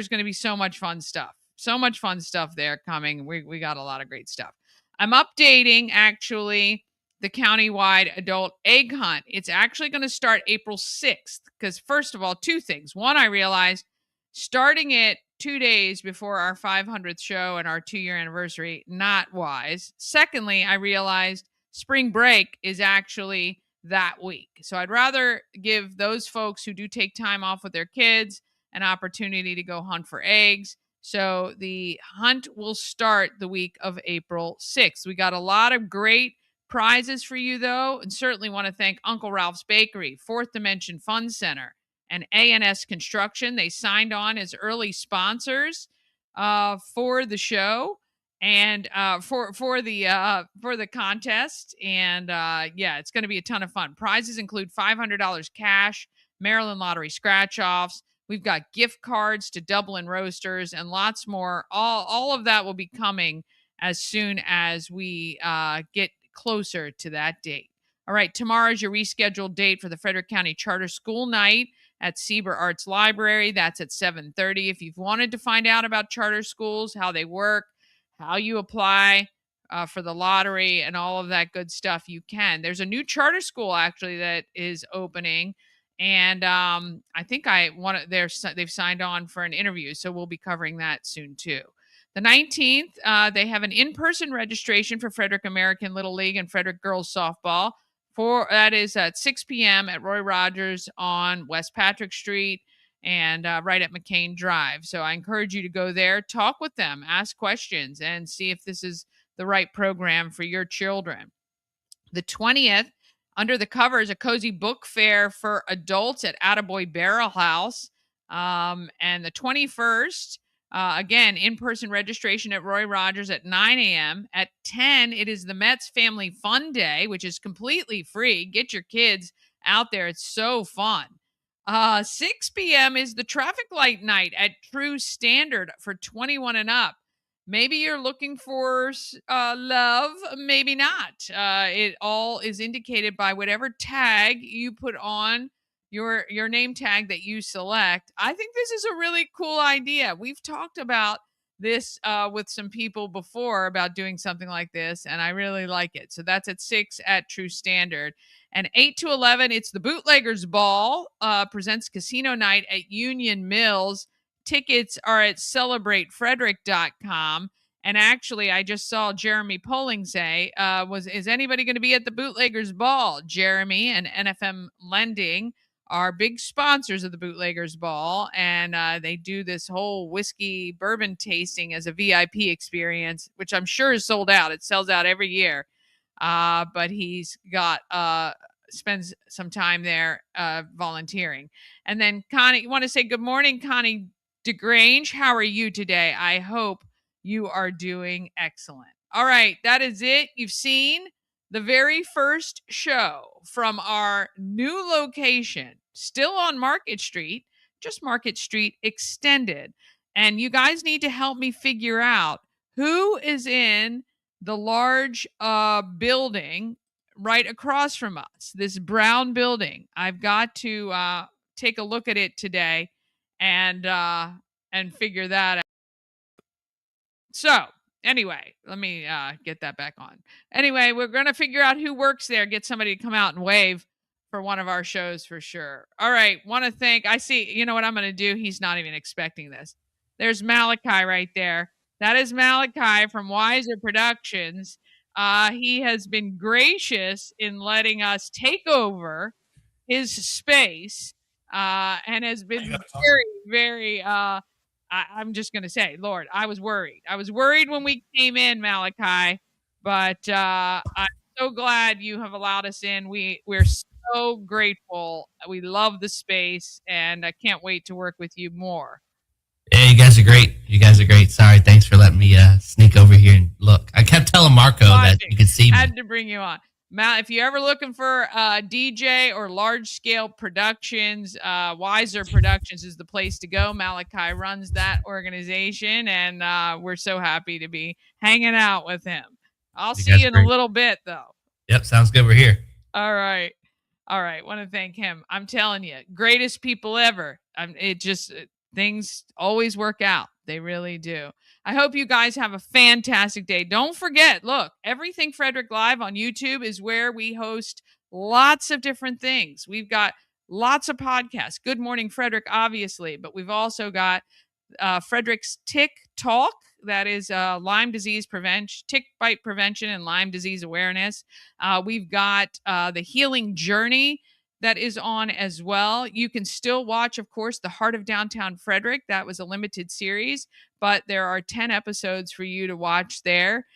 going to be so much fun stuff. So much fun stuff there coming. We got a lot of great stuff. I'm updating, actually, the countywide adult egg hunt. It's actually going to start April 6th because, first of all, 2 things. One, I realized starting it 2 days before our 500th show and our 2-year anniversary, not wise. Secondly, I realized spring break is actually that week. So I'd rather give those folks who do take time off with their kids an opportunity to go hunt for eggs. So the hunt will start the week of April 6th. We got a lot of great prizes for you, though, and certainly want to thank Uncle Ralph's Bakery, Fourth Dimension Fun Center, and A&S Construction. They signed on as early sponsors for the show and for the contest. And yeah, it's going to be a ton of fun. Prizes include $500 cash, Maryland Lottery scratch-offs, We've got gift cards to Dublin Roasters and lots more. All of that will be coming as soon as we get closer to that date. All right, tomorrow is your rescheduled date for the Frederick County Charter School Night at Sieber Arts Library. That's at 7:30. If you've wanted to find out about charter schools, how they work, how you apply for the lottery and all of that good stuff, you can. There's a new charter school actually that is opening, and I think they've signed on for an interview, so we'll be covering that soon too. The 19th, they have an in-person registration for Frederick American Little League and Frederick Girls Softball. That is at 6 p.m. at Roy Rogers on West Patrick Street and right at McCain Drive. So I encourage you to go there, talk with them, ask questions, and see if this is the right program for your children. The 20th, under the covers, a cozy book fair for adults at Attaboy Barrel House. And the 21st, again, in-person registration at Roy Rogers at 9 a.m. At 10, it is the Mets Family Fun Day, which is completely free. Get your kids out there. It's so fun. 6 p.m. is the traffic light night at True Standard for 21 and up. Maybe you're looking for love, maybe not. It all is indicated by whatever tag you put on your name tag that you select. I think this is a really cool idea. We've talked about this with some people before about doing something like this, and I really like it. So that's at 6 at True Standard. And 8 to 11, it's the Bootleggers Ball, presents Casino Night at Union Mills. Tickets are at celebratefrederick.com. And actually, I just saw Jeremy Poling say, is anybody going to be at the Bootleggers Ball? Jeremy and NFM Lending are big sponsors of the Bootleggers Ball, and they do this whole whiskey bourbon tasting as a VIP experience, which I'm sure is sold out. It sells out every year. But he's got spends some time there volunteering. And then Connie, you want to say good morning, Connie DeGrange. How are you today? I hope you are doing excellent. All right, that is it. You've seen the very first show from our new location, still on Market Street, just Market Street extended. And you guys need to help me figure out who is in the large building right across from us, this brown building. I've got to take a look at it today and figure that out. So anyway, let me get that back on. Anyway, we're going to figure out who works there, get somebody to come out and wave for one of our shows for sure. All right, want to thank, I see, you know what I'm going to do? He's not even expecting this. There's Malachi right there. That is Malachi from Wiser Productions. He has been gracious in letting us take over his space and has been very, very, I'm just going to say, Lord, I was worried. I was worried when we came in, Malachi, but I'm so glad you have allowed us in. We're so grateful. We love the space, and I can't wait to work with you more. Hey, you guys are great. You guys are great. Sorry, thanks for letting me sneak over here and look. I kept telling Marco that you could see me. I had to bring you on. Mal, if you're ever looking for DJ or large-scale productions, Wiser Productions is the place to go. Malachi runs that organization, and we're so happy to be hanging out with him. I'll see you in a little bit, though. Yep, sounds good. We're here. All right. Want to thank him. I'm telling you, greatest people ever. Things always work out. They really do. I hope you guys have a fantastic day. Don't forget, look, Everything Frederick Live on YouTube is where we host lots of different things. We've got lots of podcasts. Good Morning Frederick, obviously, but we've also got Frederick's Tick Talk. That is Lyme disease prevention, tick bite prevention, and Lyme disease awareness. We've got the Healing Journey that is on as well. You can still watch, of course, The Heart of Downtown Frederick. That was a limited series, but there are 10 episodes for you to watch there.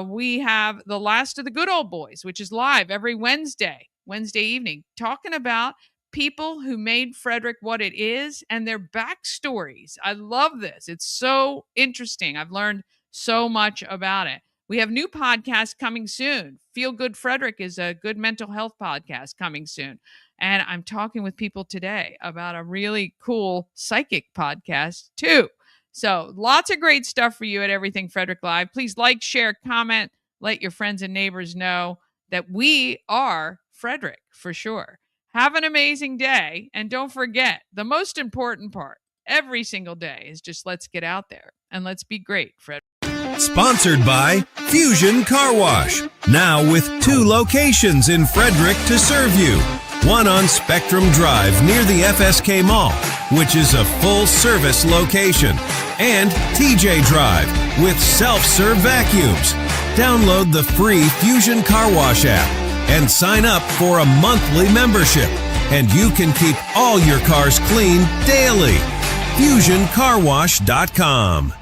We have The Last of the Good Old Boys, which is live every Wednesday evening, talking about people who made Frederick what it is and their backstories. I love this. It's so interesting. I've learned so much about it. We have new podcasts coming soon. Feel Good Frederick is a good mental health podcast coming soon. And I'm talking with people today about a really cool psychic podcast too. So lots of great stuff for you at Everything Frederick Live. Please like, share, comment, let your friends and neighbors know that we are Frederick for sure. Have an amazing day. And don't forget, the most important part every single day is just let's get out there and let's be great, Frederick. Sponsored by Fusion Car Wash. Now with 2 locations in Frederick to serve you. One on Spectrum Drive near the FSK Mall, which is a full-service location. And TJ Drive with self-serve vacuums. Download the free Fusion Car Wash app and sign up for a monthly membership. And you can keep all your cars clean daily. FusionCarWash.com.